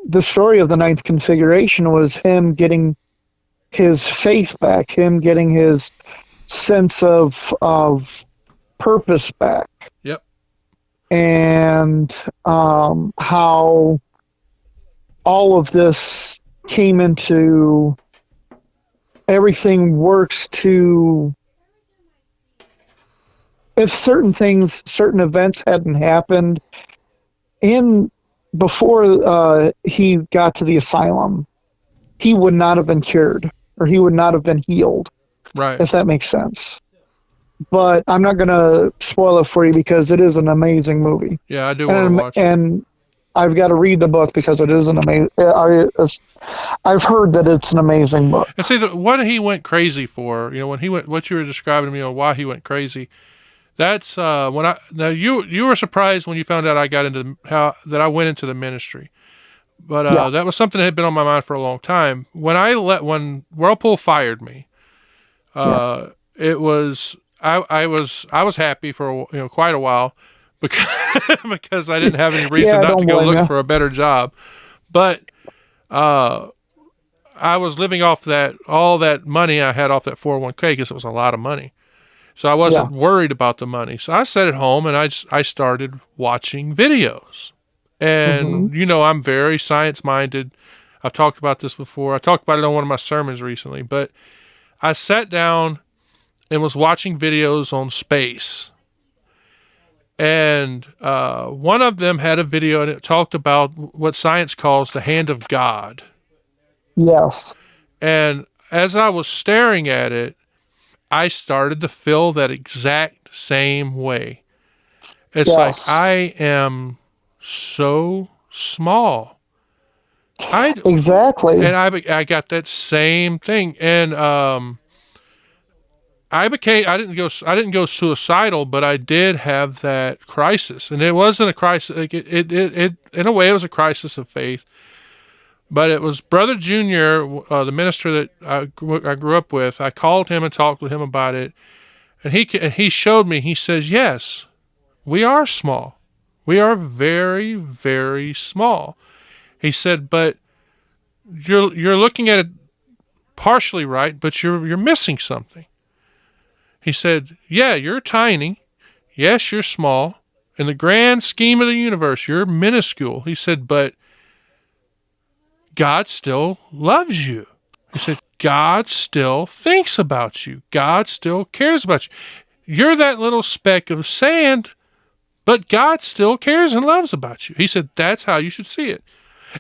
the story of the ninth configuration, was him getting his faith back, him getting his sense of purpose back.
Yep.
And how all of this came into, everything works to, if certain events hadn't happened before he got to the asylum, he would not have been cured, or he would not have been healed.
Right.
If that makes sense. But I'm not going to spoil it for you, because it is an amazing movie.
Yeah, I do want to watch it.
And I've got to read the book, because it is an amazing. I've heard that it's an amazing book.
And see, what he went crazy for, when he went, what you were describing to me, why he went crazy. That's now you were surprised when you found out I got into that I went into the ministry, but that was something that had been on my mind for a long time. When Whirlpool fired me, it was. I was happy for quite a while, because I didn't have any reason not to go look for a better job, but I was living off all that money I had off that 401k, because it was a lot of money, so I wasn't worried about the money. So I sat at home and I started watching videos, and I'm very science minded. I've talked about this before. I talked about it on one of my sermons recently, but I sat down and was watching videos on space. And one of them had a video, and it talked about what science calls the hand of God.
Yes.
And as I was staring at it, I started to feel that exact same way. It's like, I am so small.
Exactly.
And I got that same thing. And I didn't go suicidal, but I did have that crisis, and it wasn't a crisis. It in a way, it was a crisis of faith, but it was Brother Junior, the minister that I grew up with. I called him and talked with him about it, and he showed me. He says, "Yes, we are small. We are very, very small." He said, "But you're looking at it partially right, but you're missing something." He said, "Yeah, you're tiny. Yes, you're small. In the grand scheme of the universe, you're minuscule." He said, "But God still loves you." He said, "God still thinks about you. God still cares about you. You're that little speck of sand, but God still cares and loves about you." He said, "That's how you should see it."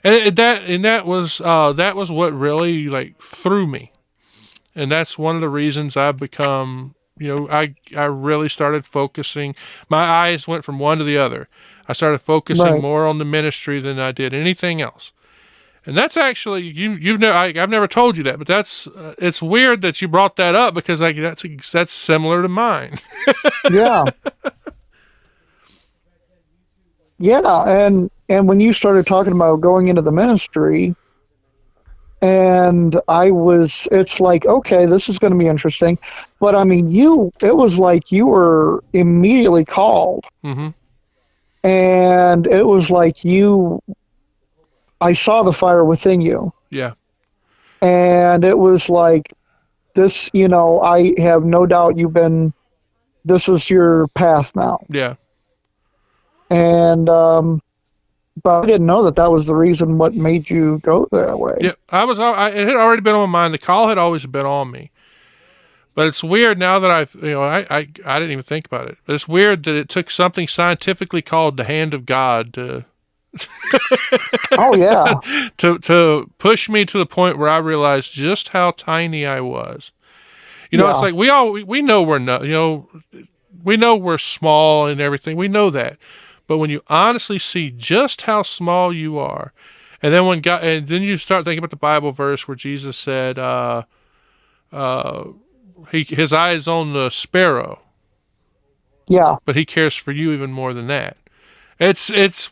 And that was what really threw me. And that's one of the reasons I've become, I really started focusing. My eyes went from one to the other. I started focusing more on the ministry than I did anything else. And that's actually, I've never told you that, but that's it's weird that you brought that up, because that's similar to mine.
Yeah. Yeah, and when you started talking about going into the ministry, And it's like, okay, this is going to be interesting. But I mean, it was like you were immediately called.
Mm-hmm.
And it was like I saw the fire within you.
Yeah.
And it was like, this, I have no doubt this is your path now.
Yeah.
And, but I didn't know that was the reason what made you go that way.
Yeah. It had already been on my mind. The call had always been on me. But it's weird now that I didn't even think about it. But it's weird that it took something scientifically called the hand of God to
Oh yeah.
to push me to the point where I realized just how tiny I was.
Yeah.
It's like we know we're not, we know we're small and everything. We know that. But when you honestly see just how small you are, and then you start thinking about the Bible verse where Jesus said, his eye is on the sparrow.
Yeah.
But he cares for you even more than that. It's it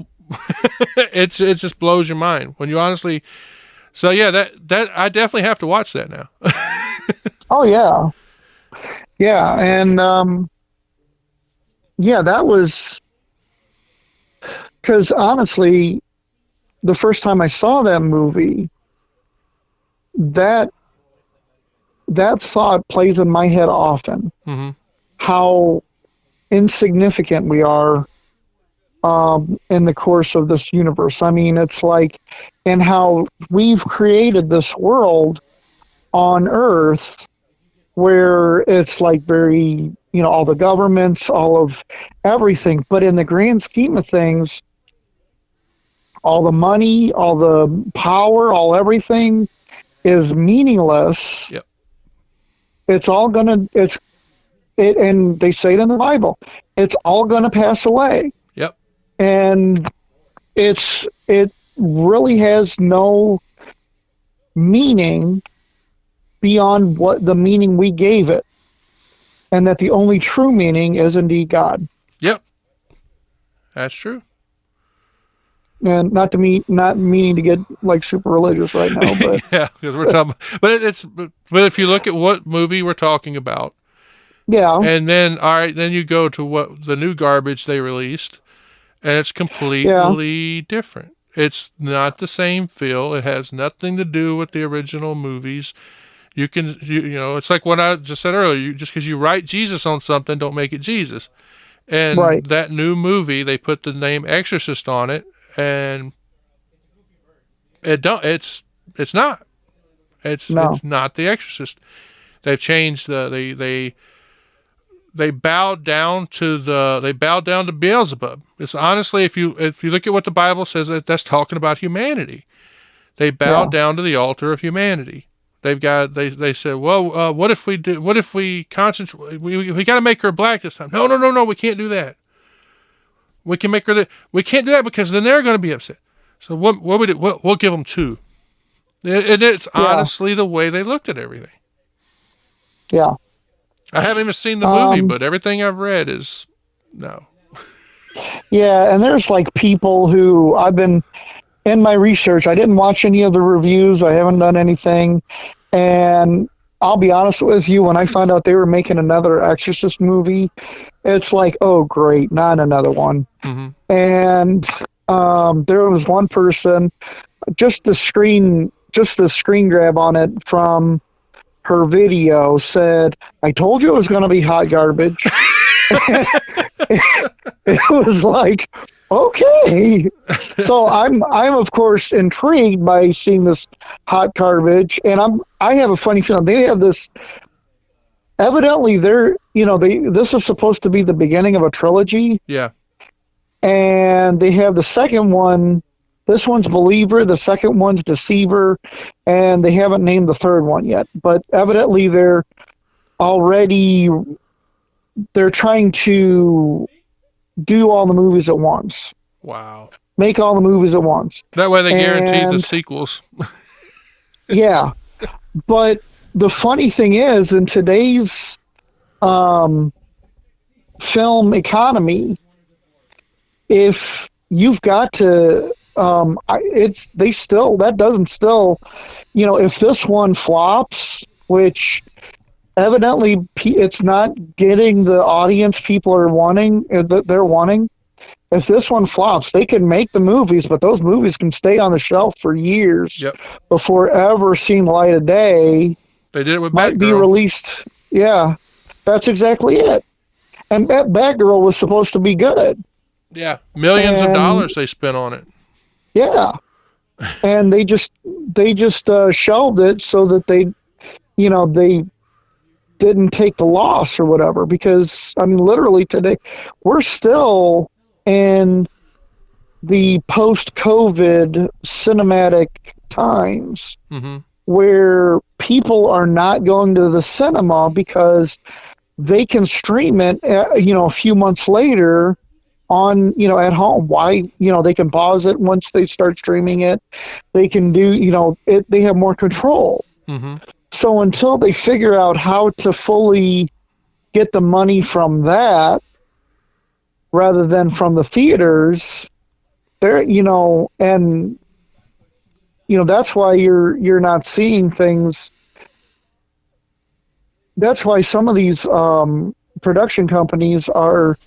just blows your mind when you honestly. So yeah, that I definitely have to watch that now.
Oh yeah. Yeah, and yeah, that was because honestly, the first time I saw that movie, that thought plays in my head often.
Mm-hmm.
How insignificant we are in the course of this universe. I mean, it's like, and how we've created this world on Earth where it's like very, all the governments, all of everything. But in the grand scheme of things, all the money, all the power, all everything is meaningless.
Yep.
It's all and they say it in the Bible, it's all going to pass away.
Yep.
And it really has no meaning beyond what the meaning we gave it. And that the only true meaning is indeed God.
Yep. That's true.
And not meaning to get like super religious right now, but
yeah, because we're talking. But if you look at what movie we're talking about,
yeah,
and then then you go to what the new garbage they released, and it's completely different. It's not the same feel. It has nothing to do with the original movies. It's like what I just said earlier. Just because you write Jesus on something, don't make it Jesus. And
right.
That new movie, they put the name Exorcist on it, and it's not. It's not the Exorcist. They've changed they bowed down to Beelzebub. It's honestly, if you look at what the Bible says, that's talking about humanity. They bowed down to the altar of humanity. They said, well, what if we concentrate? We got to make her black this time. No, we can't do that. We can make her we can't do that because then they're going to be upset. So what we do? We'll give them two. It's honestly the way they looked at everything.
Yeah.
I haven't even seen the movie, but everything I've read is no.
Yeah, and there's like people who I've been in my research. I didn't watch any of the reviews. I haven't done anything. And I'll be honest with you, when I found out they were making another Exorcist movie, it's like, oh, great, not another one.
Mm-hmm.
And there was one person, just the screen grab on it from her video said, I told you it was going to be hot garbage. It was like, okay. So I'm of course intrigued by seeing this hot garbage, and I have a funny feeling they have this. Evidently, this is supposed to be the beginning of a trilogy.
Yeah.
And they have the second one. This one's Believer, the second one's Deceiver, and they haven't named the third one yet. But evidently, they're trying to do all the movies at once.
Wow.
Make all the movies at once.
That way they guarantee the sequels.
Yeah. But the funny thing is, in today's film economy, if you've got to that doesn't still, if this one flops, which evidently it's not getting the audience people are wanting, that they're wanting. If this one flops, they can make the movies, but those movies can stay on the shelf for years before ever seeing the light of day.
They did it with
might
Batgirl.
Be released. Yeah, that's exactly it. And that Batgirl was supposed to be good.
Yeah, millions of dollars they spent on it.
Yeah, and they just shelved it so that they didn't take the loss or whatever. Because I mean, literally today, we're still in the post-COVID cinematic times where people are not going to the cinema because they can stream it, a few months later on, at home. Why, they can pause it once they start streaming it. They can do, they have more control. So until they figure out how to fully get the money from that rather than from the theaters, they're, and, that's why you're not seeing things. That's why some of these production companies are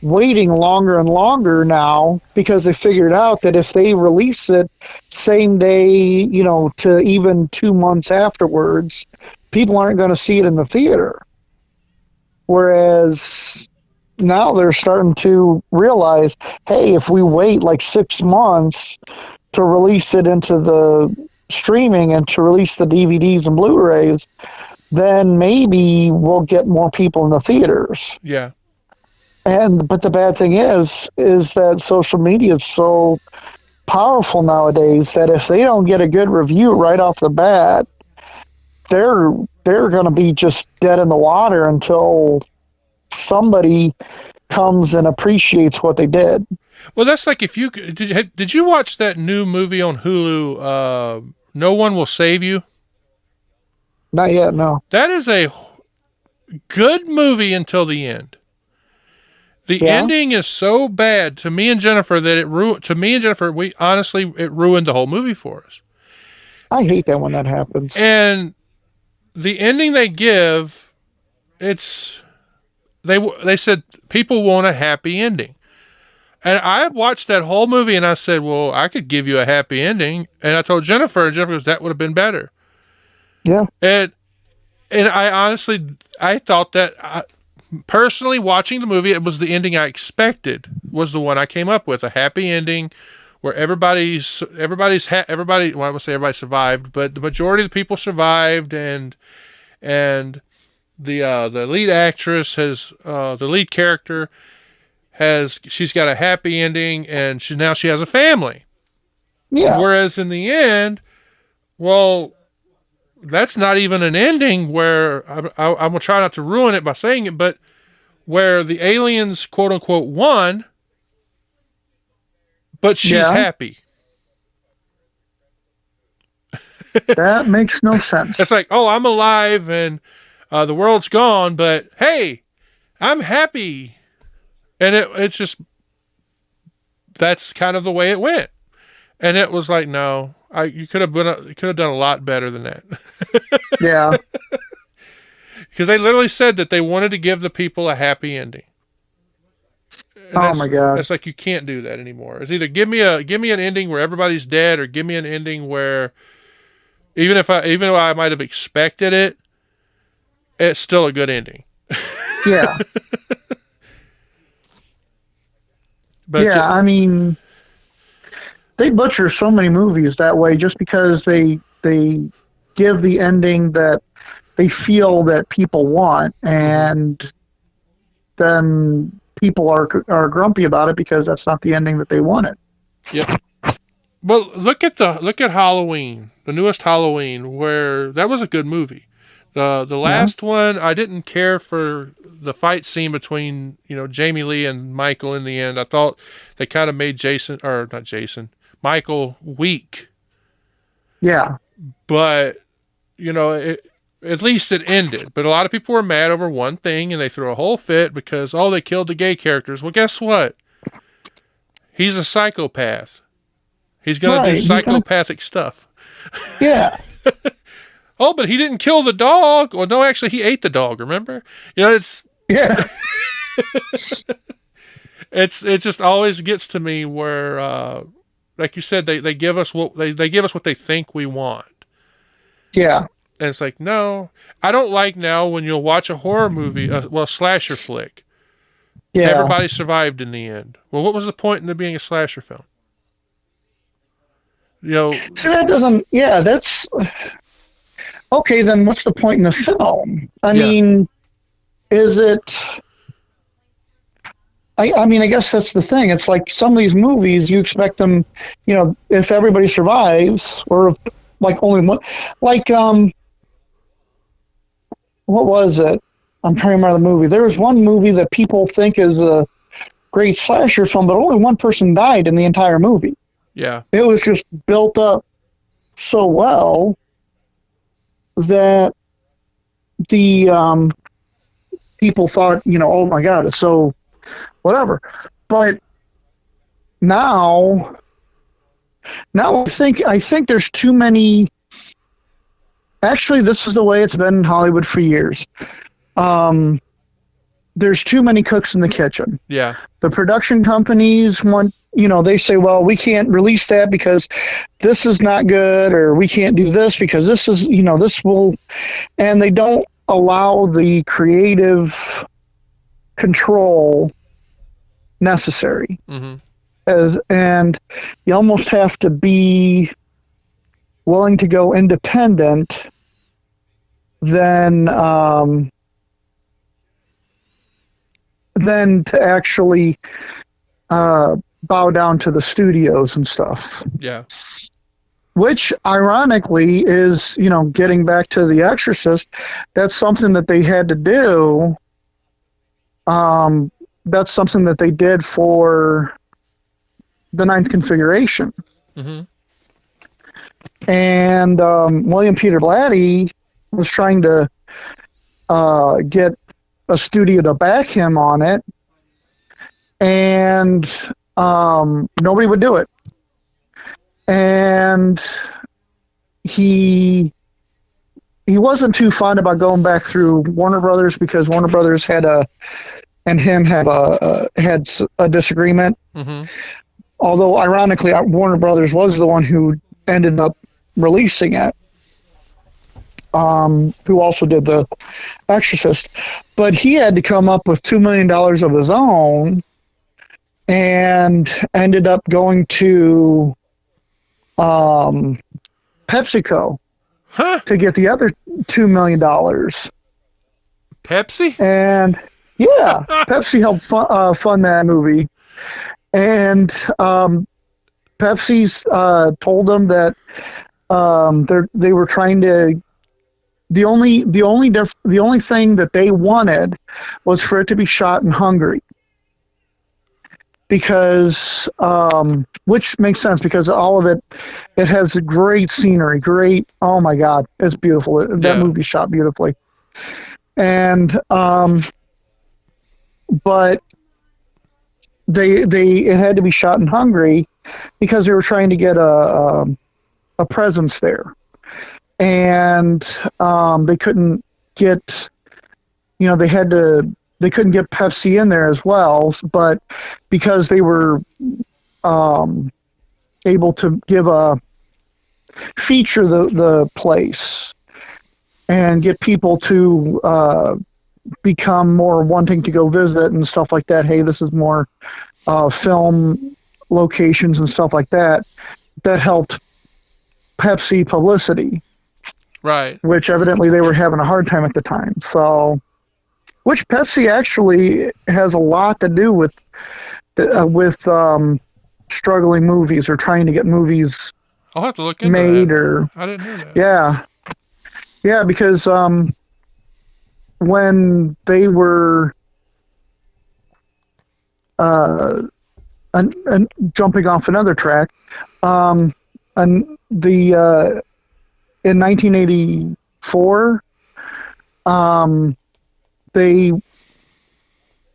waiting longer and longer now, because they figured out that if they release it same day, to even 2 months afterwards, people aren't going to see it in the theater. Whereas now they're starting to realize, hey, if we wait like 6 months to release it into the streaming and to release the DVDs and Blu-rays, then maybe we'll get more people in the theaters.
Yeah.
But the bad thing is that social media is so powerful nowadays that if they don't get a good review right off the bat, they're going to be just dead in the water until somebody comes and appreciates what they did.
Well, that's like if you did you watch that new movie on Hulu, No One Will Save You?
Not yet, no.
That is a good movie until the end. The ending is so bad to me and Jennifer that it ruined the whole movie for us.
I hate that when that happens.
And the ending they give, they said people want a happy ending. And I watched that whole movie and I said, well, I could give you a happy ending. And I told Jennifer, and Jennifer goes, that would have been better.
Yeah.
And I honestly, I thought that, personally watching the movie, it was the ending I expected, was the one I came up with, a happy ending where everybody, well, I would say everybody survived, but the majority of the people survived, and the lead actress the lead character she's got a happy ending, and she has a family.
Yeah.
Whereas in the end, well, that's not even an ending where I'm going to try not to ruin it by saying it, but where the aliens, quote unquote, won, but she's happy.
That makes no sense.
It's like, oh, I'm alive and the world's gone, but hey, I'm happy. And it's just, that's kind of the way it went. And it was like, no, you could have done a lot better than that.
Yeah.
Because they literally said that they wanted to give the people a happy ending. And
oh my God.
It's like, you can't do that anymore. It's either give me an ending where everybody's dead, or give me an ending where even though I might have expected it, it's still a good ending.
Yeah.
But
I mean, they butcher so many movies that way just because they give the ending that they feel that people want, and then people are grumpy about it because that's not the ending that they wanted.
Yep. Well, look at Halloween, the newest Halloween, where that was a good movie. The last one, I didn't care for the fight scene between Jamie Lee and Michael in the end. I thought they kind of made Michael weak.
Yeah.
But at least it ended. But a lot of people were mad over one thing, and they threw a whole fit because they killed the gay characters. Well, guess what? He's a psychopath. He's going to do psychopathic stuff.
Yeah.
Oh, but he didn't kill the dog. Well, no, actually, he ate the dog. Remember? It's
Yeah.
it just always gets to me where, like you said, they give us what they give us what they think we want.
Yeah.
And it's like, no, I don't like now when you'll watch a horror movie, a slasher flick.
Yeah.
Everybody survived in the end. Well, what was the point in there being a slasher film?
So that doesn't. Yeah, that's okay. Then what's the point in the film? I mean, is it? I mean, I guess that's the thing. It's like some of these movies, you expect them, if everybody survives, or if, like only one, like what was it? I'm trying to remember the movie. There was one movie that people think is a great slasher film, but only one person died in the entire movie.
Yeah.
It was just built up so well that the people thought, oh my God, it's so whatever. But now I think there's too many. Actually, this is the way it's been in Hollywood for years. There's too many cooks in the kitchen.
Yeah.
The production companies want, they say, well, we can't release that because this is not good, or we can't do this because this is, this will, and they don't allow the creative control necessary.
Mm-hmm.
And you almost have to be willing to go independent than to actually bow down to the studios and stuff.
Yeah.
Which, ironically, is, getting back to The Exorcist, that's something that they had to do. That's something that they did for the Ninth Configuration.
Mm-hmm.
And William Peter Blatty was trying to get a studio to back him on it, and nobody would do it. And he wasn't too fond about going back through Warner Brothers, because Warner Brothers had a disagreement.
Mm-hmm.
Although, ironically, Warner Brothers was the one who ended up releasing it, who also did The Exorcist. But he had to come up with $2 million of his own, and ended up going to PepsiCo to get the other $2 million.
Pepsi?
And yeah, Pepsi helped fund that movie. And Pepsi's told them that they were trying to. The only thing that they wanted was for it to be shot in Hungary, because which makes sense, because all of it has great scenery, oh my God, it's beautiful. That movie shot beautifully, and but it had to be shot in Hungary because they were trying to get a presence there. And they couldn't get, they couldn't get Pepsi in there as well, but because they were able to feature the place and get people to become more wanting to go visit and stuff like that. Hey, this is more film locations and stuff like that. That helped Pepsi publicity.
Right.
Which evidently they were having a hard time at the time. So, which Pepsi actually has a lot to do with struggling movies, or trying to get movies
I'll have to look into
made
that.
or
I didn't know that.
Yeah, because when they were jumping off another track, in 1984,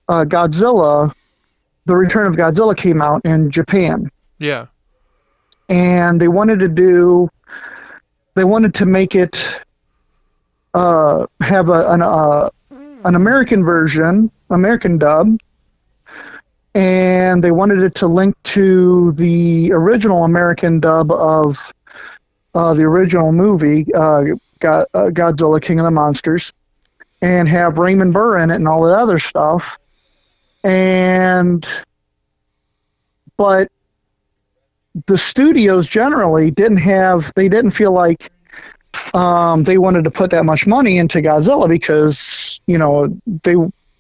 Godzilla, The Return of Godzilla came out in Japan.
Yeah.
and they wanted to make it have an American version, American dub, and they wanted it to link to the original American dub of the original movie, Godzilla King of the Monsters, and have Raymond Burr in it and all that other stuff. But the studios generally didn't feel like they wanted to put that much money into Godzilla because, they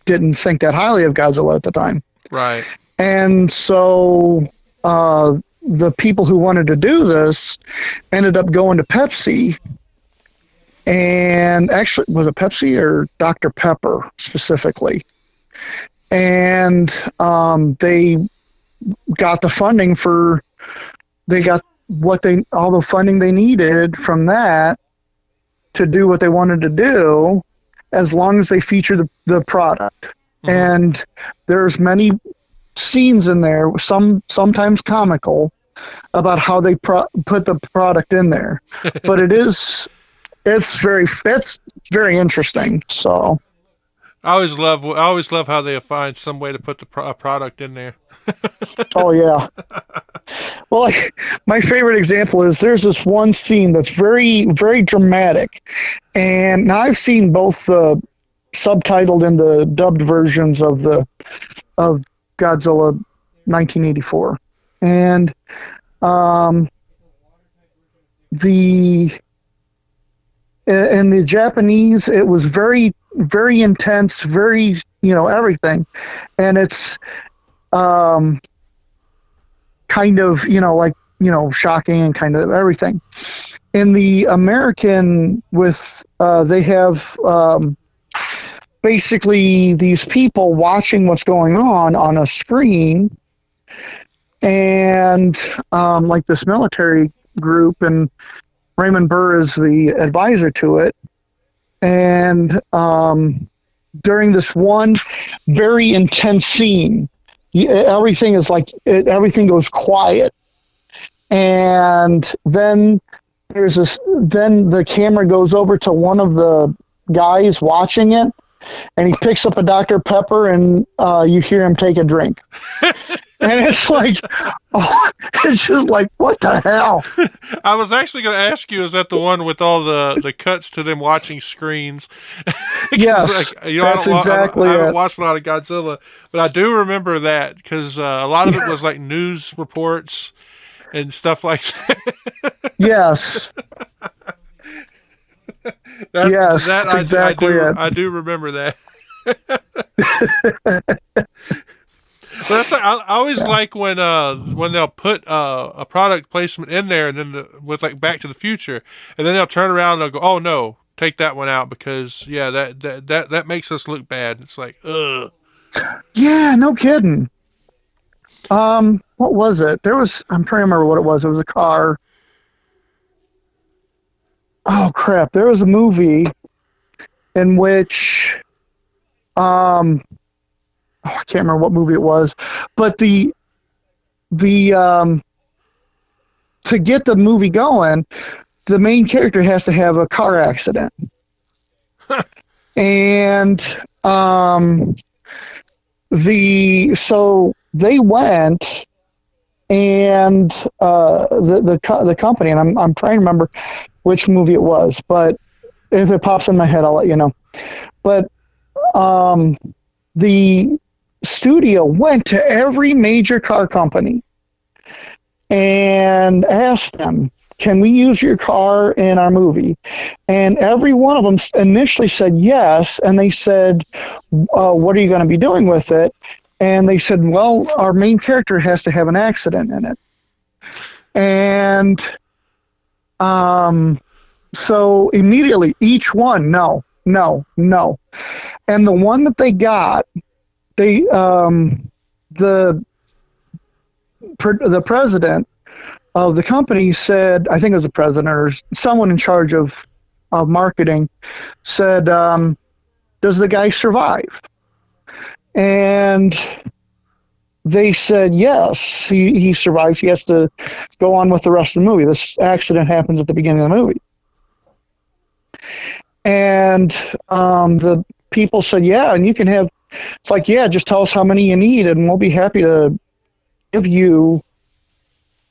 didn't think that highly of Godzilla at the time.
Right.
And so the people who wanted to do this ended up going to Pepsi. And actually, was it Pepsi or Dr. Pepper specifically? And they got the funding all the funding they needed from that to do what they wanted to do, as long as they feature the product. Mm-hmm. And there's many scenes in there, sometimes comical, about how they put the product in there. But it's very interesting. So
I always love how they find some way to put the product in there.
Oh yeah. Well, my favorite example is there's this one scene that's very, very dramatic, and now I've seen both the subtitled and the dubbed versions of Godzilla 1984, and in the Japanese, it was very, very intense, very, everything, and it's kind of, shocking and kind of everything. In the American, they have basically these people watching what's going on a screen, and like this military group, and Raymond Burr is the advisor to it. And during this one very intense scene, everything goes quiet, and then then the camera goes over to one of the guys watching it, and he picks up a Dr. Pepper, and you hear him take a drink. And it's like, it's just like, what the hell?
I was actually going to ask you, is that the one with all the cuts to them watching screens?
Yes, that's exactly
I haven't watched a lot of Godzilla, but I do remember that because a lot of it was like news reports and stuff like that.
Yes.
That's
exactly it.
I do remember that. But that's I always like when they'll put a product placement in there, and then with like Back to the Future, and then they'll turn around and they'll go, "Oh no, take that one out because that makes us look bad." It's like, ugh.
Yeah, no kidding. What was it? I'm trying to remember what it was. It was a car. Oh crap! There was a movie in which, I can't remember what movie it was, but the to get the movie going, the main character has to have a car accident, and so they went, and the company, and I'm trying to remember which movie it was, but if it pops in my head, I'll let you know. But the studio went to every major car company and asked them, "Can we use your car in our movie?" And every one of them initially said yes, and they said, "What are you going to be doing with it?" And they said, "Well, our main character has to have an accident in it." And so immediately each one, no. And the one that they got, the president of the company said, I think it was the president or someone in charge of marketing, said, "Does the guy survive?" And they said yes, he survives. He has to go on with the rest of the movie. This accident happens at the beginning of the movie. And the people said, yeah, and you can have, it's like, yeah, just tell us how many you need, and we'll be happy to give you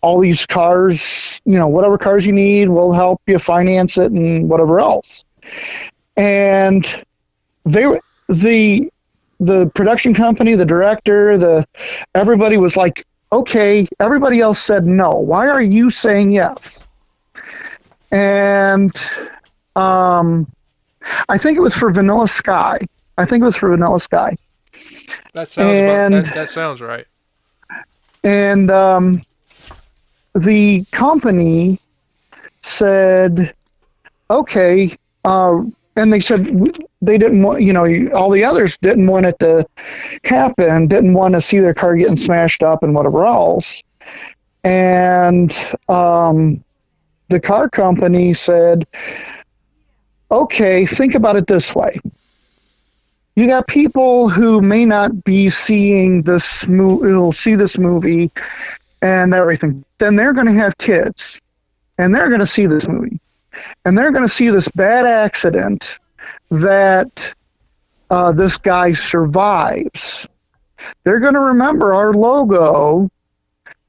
all these cars, whatever cars you need, we'll help you finance it and whatever else. And the production company, the director, everybody was like, okay. Everybody else said no. Why are you saying yes? And I think it was for Vanilla Sky.
That sounds that sounds right.
And the company said, okay, and they said they didn't want, all the others didn't want it to happen, didn't want to see their car getting smashed up and whatever else. And the car company said, okay, think about it this way. You got people who may not be seeing this movie and everything. Then they're going to have kids, and they're going to see this movie, and they're going to see this bad accident that this guy survives. They're going to remember our logo,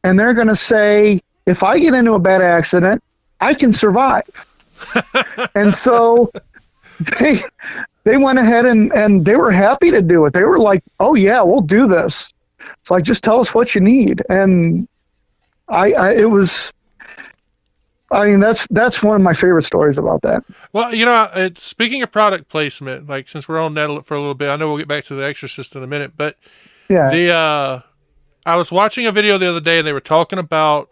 and they're going to say, if I get into a bad accident, I can survive. And so they went ahead and they were happy to do it. They were like, oh yeah, we'll do this. It's like, just tell us what you need. And that's one of my favorite stories about that.
Well, speaking of product placement, like, since we're on that for a little bit, I know we'll get back to The Exorcist in a minute, but yeah, I was watching a video the other day and they were talking about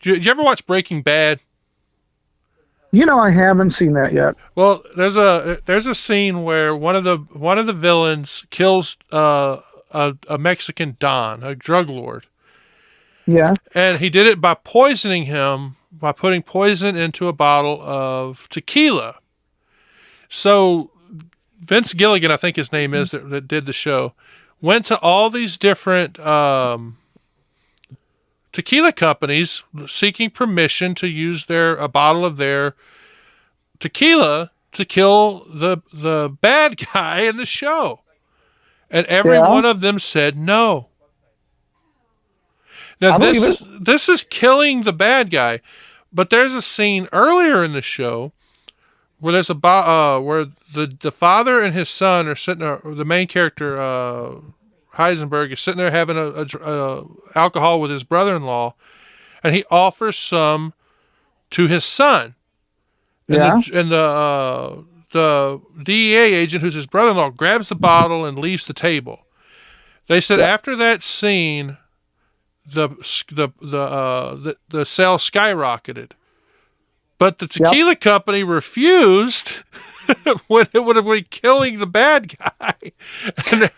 did you ever watch Breaking Bad?
I haven't seen that yet.
Well, there's a scene where one of the villains kills a Mexican Don, a drug lord.
Yeah.
And he did it by poisoning him, by putting poison into a bottle of tequila. So Vince Gilligan, I think his name is, that did the show, went to all these different tequila companies seeking permission to use a bottle of their tequila to kill the bad guy in the show. And every one of them said no. Now this is killing the bad guy, but there's a scene earlier in the show where there's where the father and his son are sitting there, the main character Heisenberg is sitting there having a alcohol with his brother-in-law, and he offers some to his son. And the DEA agent, who's his brother-in-law, grabs the bottle and leaves the table. They said after that scene, the sales skyrocketed, but the tequila company refused when it would have been killing the bad guy. And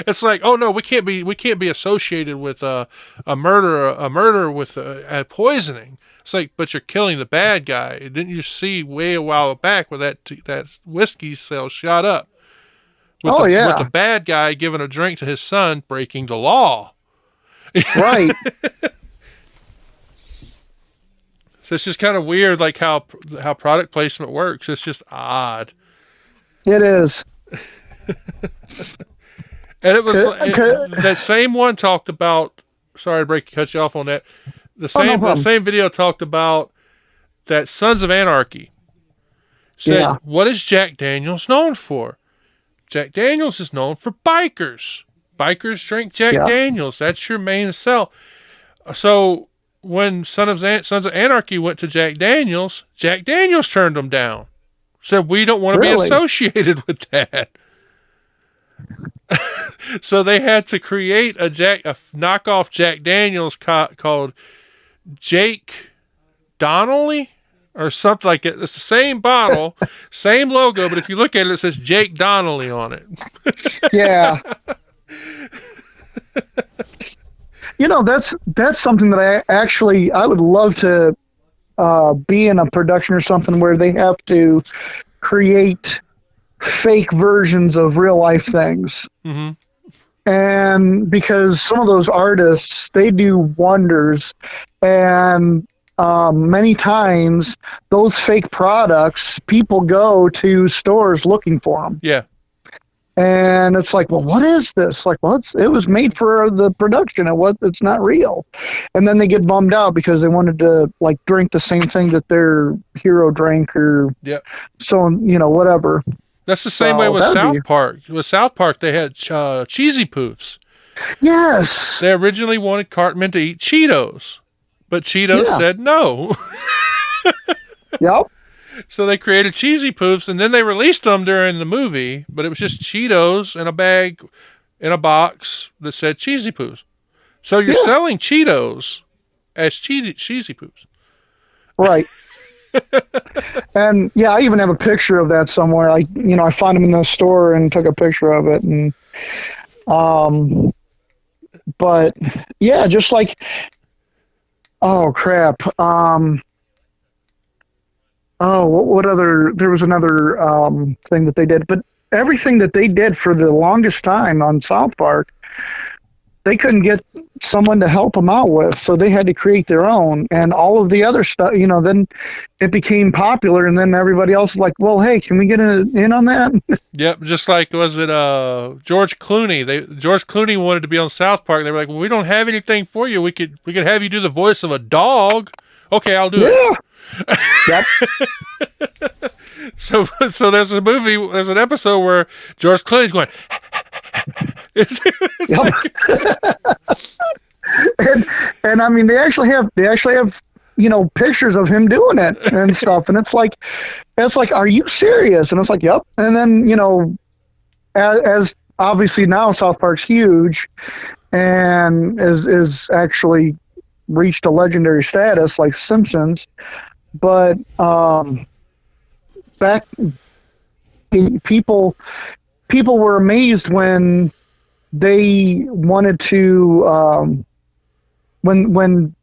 it's like, oh no, we can't be associated with a murder with poisoning. It's like, but you're killing the bad guy. Didn't you see way a while back where that whiskey sales shot up? With the bad guy giving a drink to his son, breaking the law.
Right.
So it's just kind of weird, like how product placement works. It's just odd.
It is.
And it was that same one talked about. Sorry to cut you off on that. The same video talked about that Sons of Anarchy. Said, what is Jack Daniels known for? Jack Daniels is known for bikers. Bikers drink Jack Daniels. That's your main sell. So when Sons of Anarchy went to Jack Daniels turned them down. Said, we don't want to be associated with that. So they had to create a knockoff Jack Daniels called Jake Donnelly or something like it. It's the same bottle, same logo, but if you look at it, it says Jake Donnelly on it.
Yeah. That's something that I would love to be in a production or something where they have to create fake versions of real life things.
Mm-hmm.
And because some of those artists, they do wonders, and many times those fake products, people go to stores looking for them.
Yeah.
And it's like, well, what is this? Like, well, it was made for the production, and it's not real. And then they get bummed out because they wanted to like drink the same thing that their hero drank, or so whatever.
That's the same way with South Park. With South Park, they had cheesy poofs.
Yes.
They originally wanted Cartman to eat Cheetos, but Cheetos said no.
Yep.
So they created cheesy poofs, and then they released them during the movie, but it was just Cheetos in a bag, in a box that said cheesy poofs. So you're selling Cheetos as cheesy poofs.
Right. And I even have a picture of that somewhere. I found them in the store and took a picture of it. And, but yeah, just like, oh crap. What other, there was another, thing that they did, but everything that they did for the longest time on South Park, they couldn't get someone to help them out with, so they had to create their own. And all of the other stuff, then it became popular, and then everybody else was like, well, hey, can we get in on that?
Yep, just like, was it George Clooney? George Clooney wanted to be on South Park. They were like, well, we don't have anything for you. We could have you do the voice of a dog. Okay, I'll do it.
Yep.
So there's an episode where George Clooney's going
and I mean, they actually have pictures of him doing it and stuff, and it's like, are you serious? And it's like, yep. And then as obviously now South Park's huge and is actually reached a legendary status like Simpsons, but back, people were amazed when they wanted to when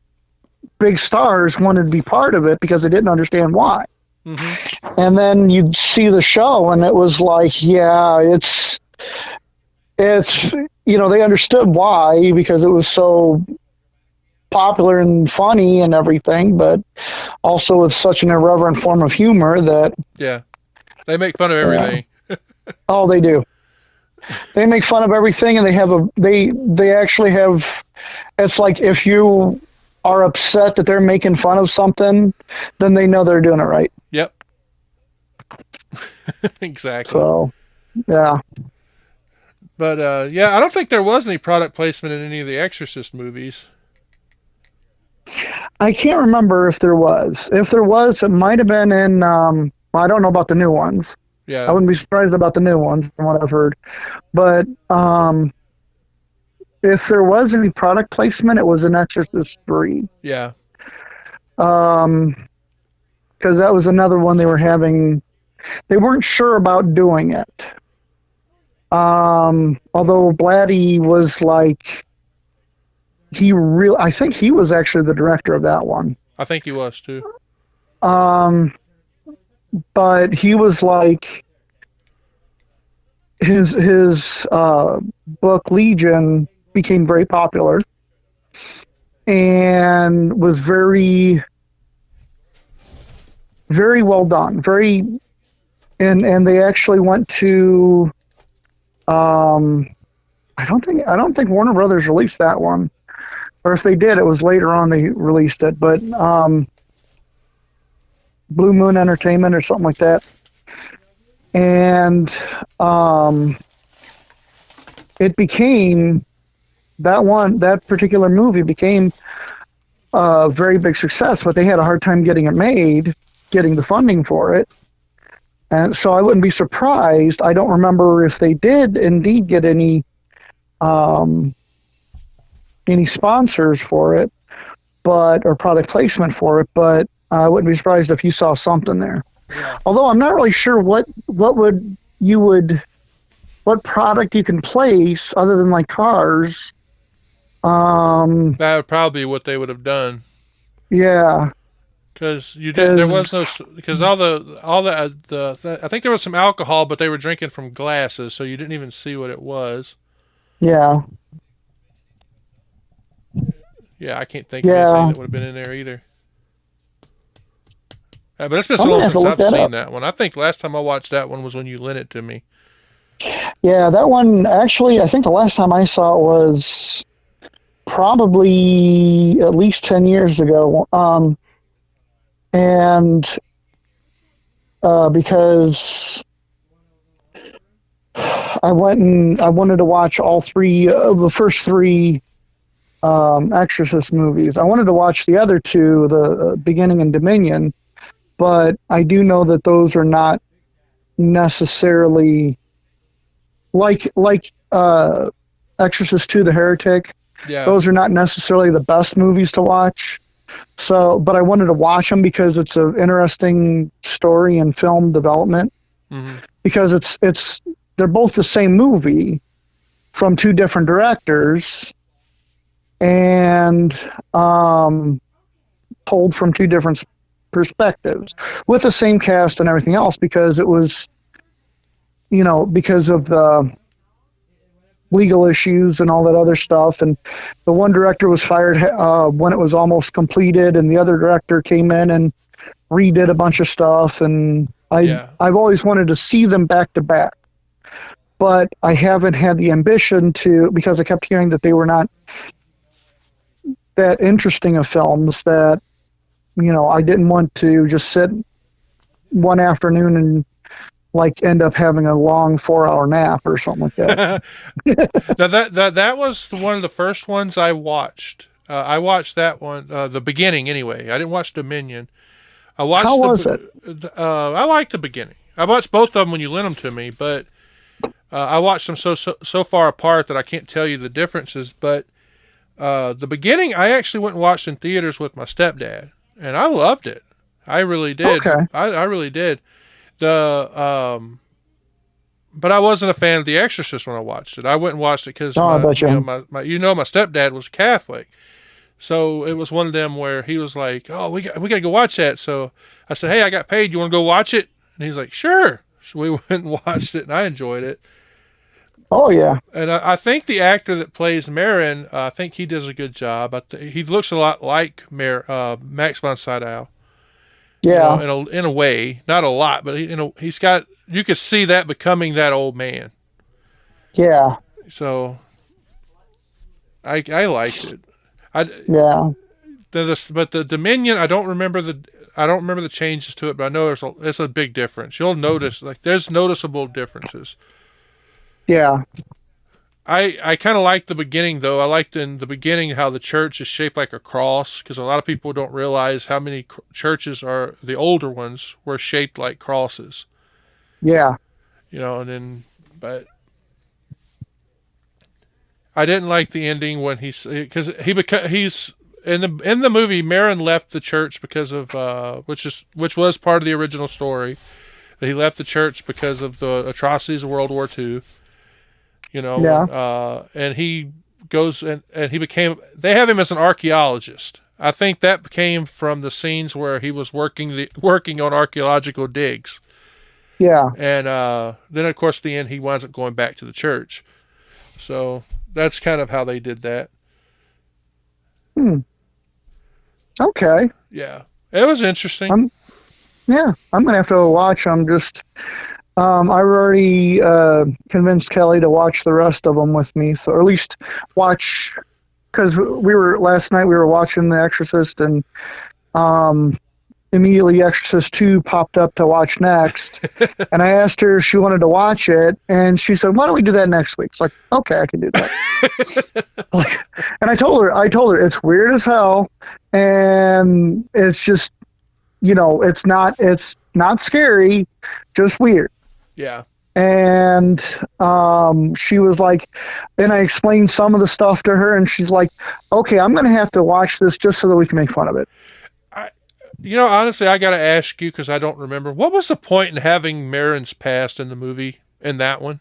big stars wanted to be part of it because they didn't understand why. Mm-hmm. And then you'd see the show and it was like, it's they understood why, because it was so popular and funny and everything, but also with such an irreverent form of humor that
they make fun of everything.
Oh, they do. They make fun of everything, and they actually have. It's like if you are upset that they're making fun of something, then they know they're doing it right.
Yep. Exactly.
So, yeah.
But I don't think there was any product placement in any of the Exorcist movies.
I can't remember if there was. If there was, it might have been in. I don't know about the new ones.
Yeah.
I wouldn't be surprised about the new ones from what I've heard. But if there was any product placement, it was in Exorcist 3.
Yeah.
Because that was another one they were having. They weren't sure about doing it. Although Blatty was like, I think he was actually the director of that one.
I think he was too.
But he was like, his book Legion became very popular and was very, very well done. And they actually went to, I don't think Warner Brothers released that one, or if they did, it was later on they released it. But Blue Moon Entertainment or something like that. And it became, that particular movie became a very big success, but they had a hard time getting it made, getting the funding for it. And so I wouldn't be surprised. I don't remember if they did indeed get any sponsors for it, or product placement for it, but I wouldn't be surprised if you saw something there. Yeah. Although I'm not really sure what product you can place other than like cars.
That would probably be what they would have done.
Yeah.
Because there was no, because all the I think there was some alcohol, but they were drinking from glasses, so you didn't even see what it was.
Yeah.
Yeah, I can't think of anything
Yeah.
that would have been in there either. But it's been
I'm
so
gonna
long
have to
since
look
I've
that
seen
up.
that one. I think last time I watched that one was when you lent it to me.
Yeah, that one actually. I think the last time I saw it was probably at least 10 years ago. And because I wanted to watch all three of the first three Exorcist movies. I wanted to watch the other two, the Beginning and Dominion, but I do know that those are not necessarily like Exorcist 2, The Heretic.
Yeah.
Those are not necessarily the best movies to watch. So, but I wanted to watch them because it's an interesting story and film development.
Mm-hmm.
Because they're both the same movie from two different directors and told from two different perspectives with the same cast and everything else because it was, because of the legal issues and all that other stuff. And the one director was fired when it was almost completed, and the other director came in and redid a bunch of stuff. And
Yeah.
I've always wanted to see them back to back, but I haven't had the ambition to, because I kept hearing that they were not that interesting of films, that I didn't want to just sit one afternoon and like end up having a long 4-hour nap or something like that.
Now that was one of the first ones I watched. I watched that one, the beginning anyway. I didn't watch Dominion. I watched
How was it?
I liked the beginning. I watched both of them when you lent them to me, but I watched them so far apart that I can't tell you the differences. But the beginning, I actually went and watched in theaters with my stepdad, and I loved it. I really did.
Okay.
I really did. But I wasn't a fan of The Exorcist when I watched it. I went and watched it because
Oh, I bet you.
my stepdad was Catholic, so it was one of them where he was like, "Oh, we got to go watch that." So I said, "Hey, I got paid. You want to go watch it?" And he's like, "Sure." So we went and watched it, and I enjoyed it.
Oh, yeah.
And I think the actor that plays Marin, I think he does a good job. He looks a lot like Max von Sydow.
Yeah.
In a way, not a lot, but he's got. You could see that becoming that old man.
Yeah.
So I liked it.
Yeah.
But the Dominion, I don't remember the changes to it, but I know it's a big difference. You'll notice there's noticeable differences.
Yeah.
I kind of like the beginning though. I liked in the beginning how the church is shaped like a cross, because a lot of people don't realize how many churches are, the older ones were shaped like crosses.
Yeah.
But I didn't like the ending when he's in the movie. Marin left the church because of which was part of the original story. That he left the church because of the atrocities of World War II.
Yeah.
And he goes and he became. They have him as an archaeologist. I think that came from the scenes where he was working on archaeological digs.
Yeah.
And then, of course, at the end, he winds up going back to the church. So that's kind of how they did that.
Okay.
Yeah. It was interesting.
I'm gonna have to watch them. I've already convinced Kelly to watch the rest of them with me, so or at least watch, because last night we were watching The Exorcist, and immediately Exorcist 2 popped up to watch next. And I asked her if she wanted to watch it, and she said, "Why don't we do that next week?" It's like, okay, I can do that. And I told her it's weird as hell, and it's just, it's not scary, just weird.
Yeah.
And she was like, and I explained some of the stuff to her, and she's like, okay, I'm going to have to watch this just so that we can make fun of it.
Honestly, I got to ask you, because I don't remember. What was the point in having Marin's past in the movie, in that one?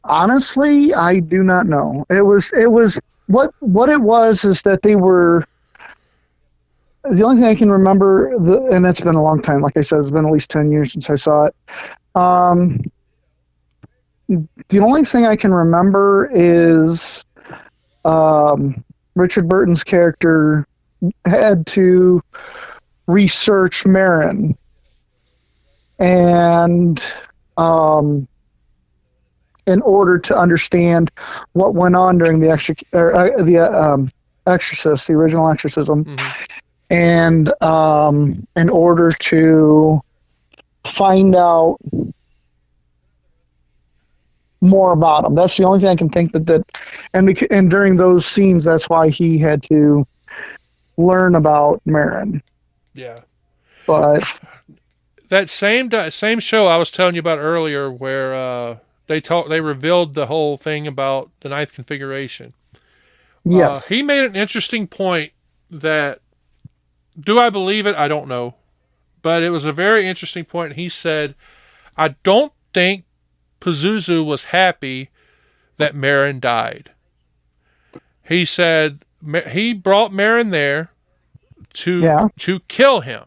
Honestly, I do not know. It was what it was is that the only thing I can remember, and that's been a long time. Like I said, it's been at least 10 years since I saw it. Um, the only thing I can remember is Richard Burton's character had to research Marin, and in order to understand what went on during the Exorcist, the original exorcism, and in order to find out more about him. That's the only thing I can think and during those scenes, that's why he had to learn about Marin.
Yeah.
But
that same show I was telling you about earlier, where they revealed the whole thing about the ninth configuration.
yes,
He made an interesting point that, do I believe it? I don't know. But it was a very interesting point. He said, I don't think Pazuzu was happy that Marin died. He said he brought Marin there to kill him.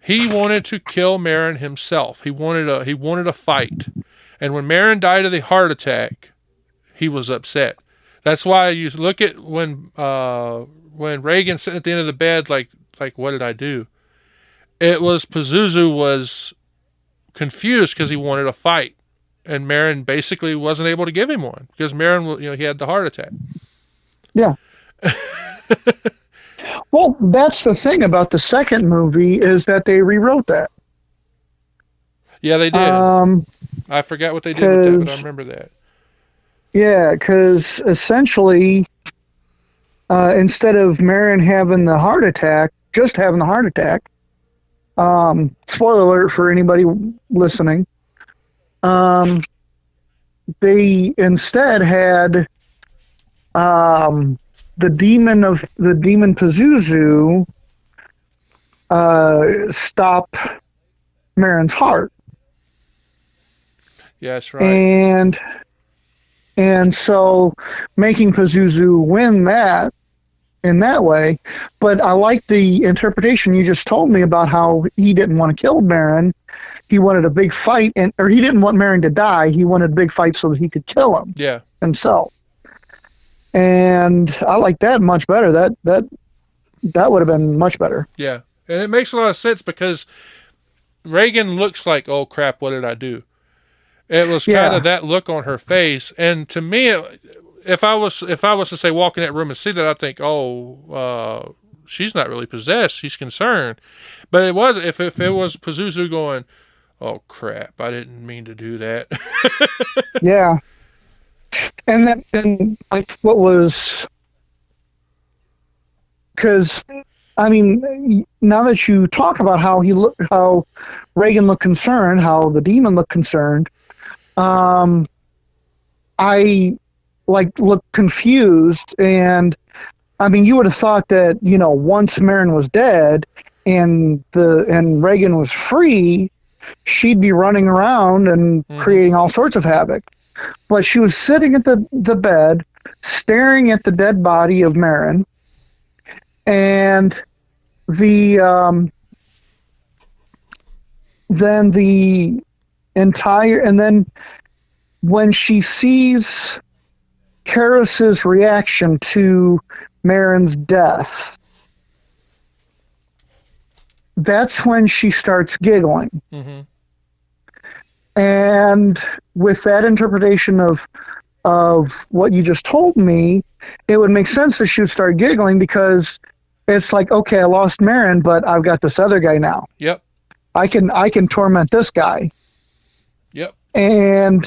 He wanted to kill Marin himself. He wanted a fight. And when Marin died of the heart attack, he was upset. That's why you look at when Reagan's sitting at the end of the bed, like what did I do? It was Pazuzu was confused because he wanted a fight, and Marin basically wasn't able to give him one because Marin, he had the heart attack.
Yeah. Well, that's the thing about the second movie is that they rewrote that.
Yeah, they did. I forgot what they did with that, but I remember that.
Yeah, because essentially, instead of Marin having the heart attack, just having the heart attack, spoiler alert for anybody listening, they instead had the demon Pazuzu stop Marin's heart.
Yeah, that's right.
And so making Pazuzu win that in that way. But I like the interpretation you just told me about how he didn't want to kill Marin. He wanted a big fight, or he didn't want Marin to die. He wanted a big fight so that he could kill him himself. And I like that much better. That would have been much better.
Yeah, and it makes a lot of sense because Reagan looks like, oh crap, what did I do? It was kind of that look on her face, and to me, if I was to say walk in that room and see that, I think, oh, she's not really possessed; she's concerned. But it was if it was Pazuzu going, oh crap, I didn't mean to do that.
Yeah, and like what was, because I mean, now that you talk about how Reagan looked concerned, how the demon looked concerned. I looked confused, and I mean, you would have thought that once Marin was dead and Reagan was free, she'd be running around and creating all sorts of havoc. But she was sitting at the bed, staring at the dead body of Marin, and then when she sees Karras's reaction to Marin's death, that's when she starts giggling. Mm-hmm. And with that interpretation of what you just told me, it would make sense that she would start giggling because it's like, okay, I lost Marin, but I've got this other guy now.
Yep.
I can torment this guy.
Yep.
And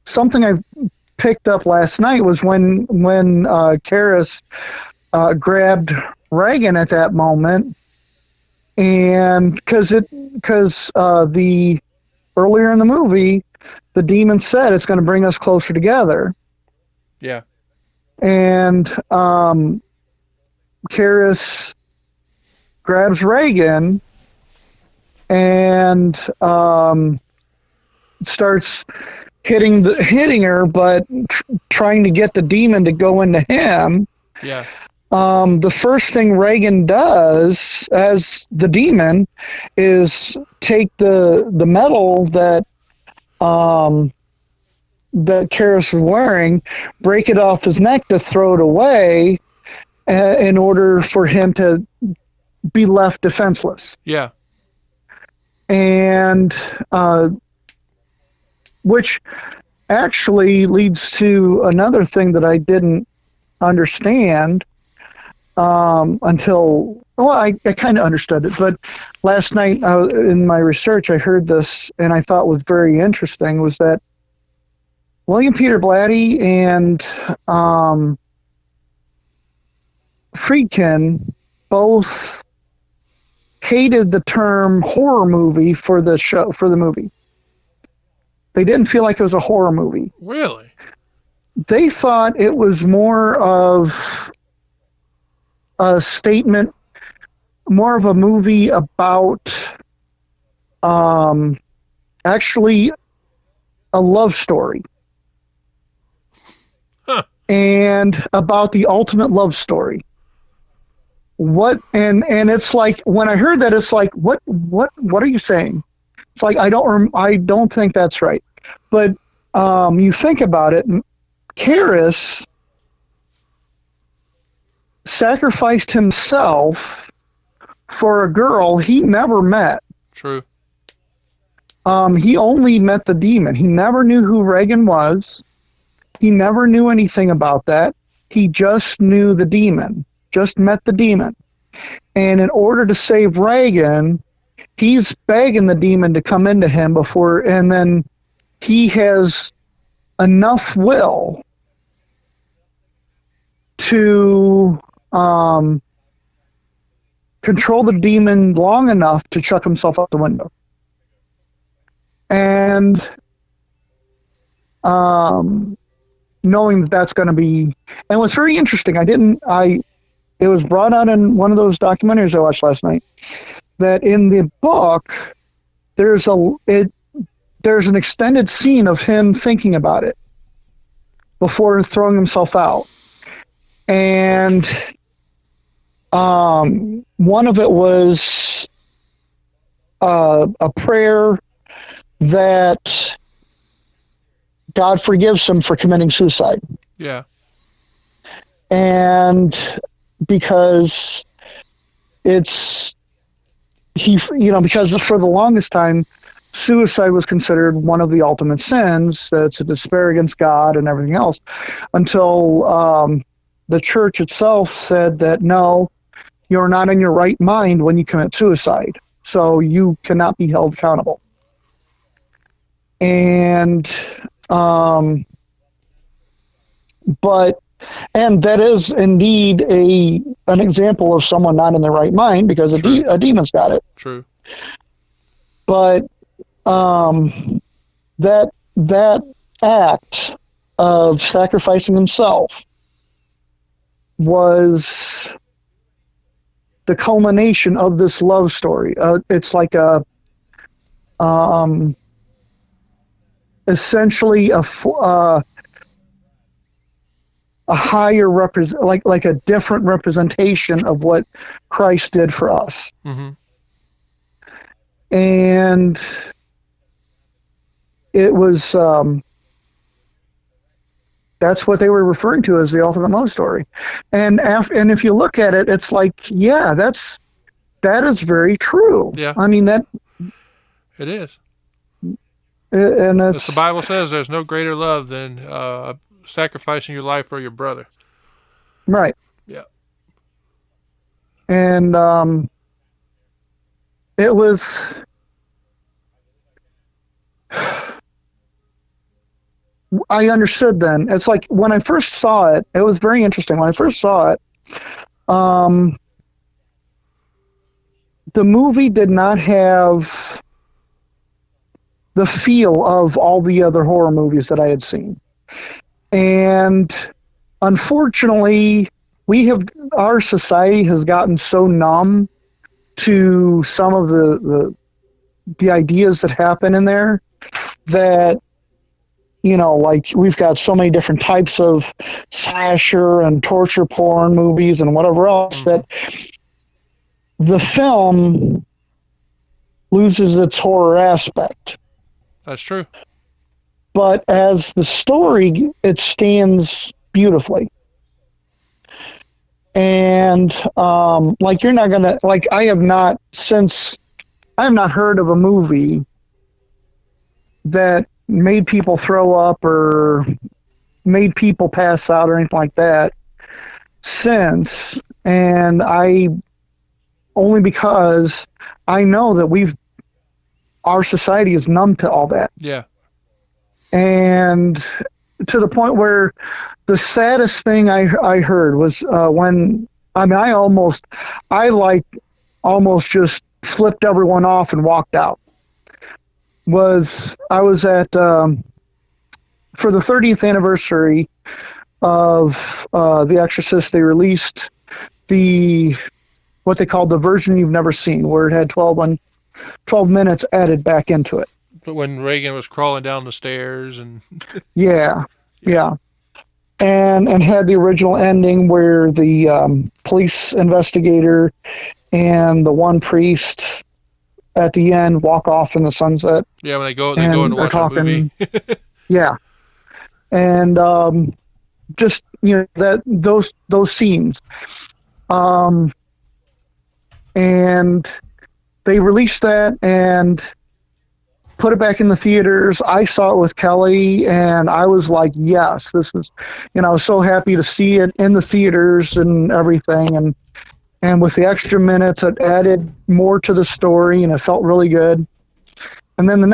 something I picked up last night was when Karras grabbed Reagan at that moment, and because the earlier in the movie, the demon said it's going to bring us closer together.
Yeah.
And Karras grabs Reagan and starts hitting her, but trying to get the demon to go into him.
Yeah.
the first thing Reagan does as the demon is take the medal that that Karras was wearing, break it off his neck to throw it away in order for him to be left defenseless.
Yeah.
And which actually leads to another thing that I didn't understand until, well, I kind of understood it, but last night in my research, I heard this and I thought was very interesting, was that William Peter Blatty and Friedkin both hated the term horror movie for the show, for the movie. They didn't feel like it was a horror movie.
Really?
They thought it was more of a statement, more of a movie about actually a love story.
Huh.
And about the ultimate love story. What and it's like when I heard that, it's like what are you saying? It's like I don't think that's right. But you think about it, Karras sacrificed himself for a girl he never met.
True.
He only met the demon. He never knew who Reagan was. He never knew anything about that. He just knew the demon, just met the demon. And in order to save Reagan, he's begging the demon to come into him before, and then he has enough will to control the demon long enough to chuck himself out the window. And knowing that that's going to be, and what's very interesting, it was brought out in one of those documentaries I watched last night, that in the book there's an extended scene of him thinking about it before throwing himself out, and one of it was a prayer that God forgives him for committing suicide.
Yeah.
And because because for the longest time, suicide was considered one of the ultimate sins. It's a despair against God and everything else, until the church itself said that no, you're not in your right mind when you commit suicide, so you cannot be held accountable. And and that is indeed an example of someone not in their right mind, because a demon's got it.
True.
But that act of sacrificing himself was the culmination of this love story. It's like essentially a higher like a different representation of what Christ did for us.
Mm-hmm.
And it was that's what they were referring to as the ultimate love story. And if you look at it, it's like, yeah, that is very true.
Yeah.
I mean, that
it is.
And
as the Bible says, there's no greater love than sacrificing your life for your brother.
Right.
Yeah.
And it was I understood then. It's like when I first saw it, it was very interesting. When I first saw it, the movie did not have the feel of all the other horror movies that I had seen. And unfortunately, our society has gotten so numb to some of the ideas that happen in there that like we've got so many different types of slasher and torture porn movies and whatever else that the film loses its horror aspect.
That's true.
But as the story, it stands beautifully. And like you're not gonna like I have not heard of a movie that made people throw up or made people pass out or anything like that since. And only because I know that our society is numb to all that.
Yeah.
And to the point where the saddest thing I heard was when I almost just flipped everyone off and walked out. I was at for the 30th anniversary of The Exorcist. They released what they called the version you've never seen, where it had 12 minutes added back into it.
But when Reagan was crawling down the stairs and
yeah. And had the original ending where the police investigator and the one priest at the end walk off in the sunset.
Yeah, when they go in to watch a movie.
Yeah. And just that those scenes. And they released that and put it back in the theaters. I saw it with Kelly, and I was like, yes, this is, I was so happy to see it in the theaters and everything. And with the extra minutes, it added more to the story, and it felt really good. And then that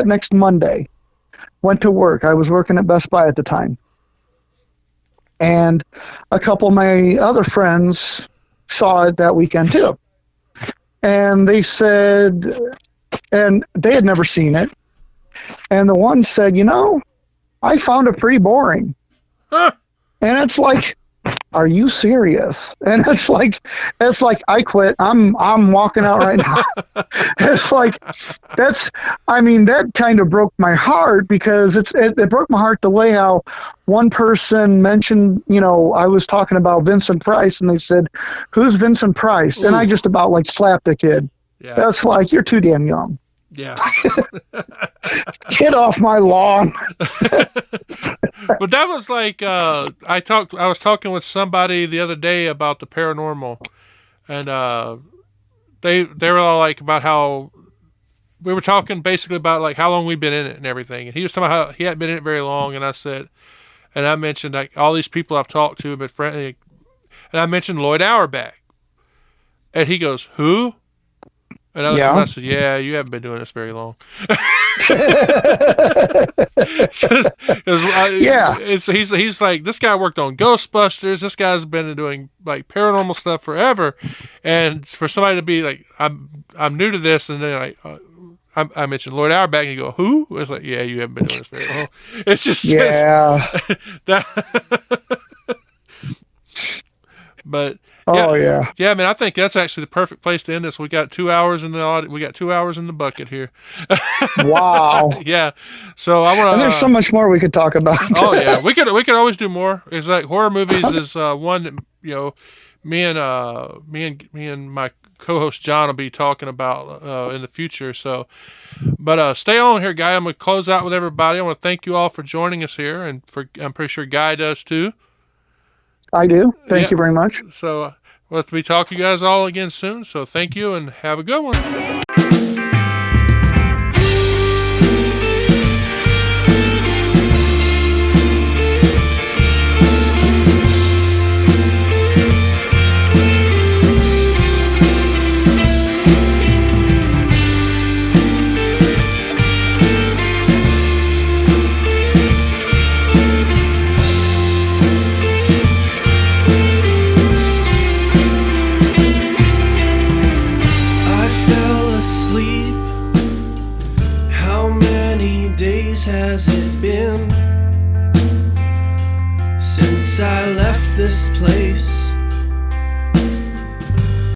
next Monday, went to work. I was working at Best Buy at the time. And a couple of my other friends saw it that weekend too. And they said, and they had never seen it. And the one said, I found it pretty boring.
Huh.
And it's like, are you serious? And it's like I quit. I'm walking out right now. It's like, that kind of broke my heart, because it broke my heart the way how one person mentioned, I was talking about Vincent Price, and they said, who's Vincent Price?
Ooh.
And I just about slapped the kid.
Yeah.
That's like, you're too damn young.
Yeah.
Get off my lawn.
But that was like I was talking with somebody the other day about the paranormal, and they were all like about how we were talking basically about like how long we've been in it and everything, and he was talking about how he hadn't been in it very long, and I mentioned like all these people I've talked to have been friendly, and I mentioned Lloyd Auerbach, and he goes, who? And I said, yeah, you haven't been doing this very long. He's like, this guy worked on Ghostbusters. This guy's been doing like paranormal stuff forever. And for somebody to be like, I'm new to this, and then I mentioned Lloyd Auerbach, and you go, who? It's like, yeah, you haven't been doing this very long. It's just But yeah, I mean, I think that's actually the perfect place to end this. We got 2 hours in the bucket here.
Wow.
Yeah. So I want to.
And there's so much more we could talk about.
Oh yeah, we could always do more. It's like horror movies is one that me and my co-host John will be talking about in the future. So, but stay on here, Guy. I'm gonna close out with everybody. I want to thank you all for joining us here, and I'm pretty sure Guy does too.
I do. Thank you very much.
So we'll be talking to you guys all again soon. So thank you and have a good one.
Has it been since I left this place?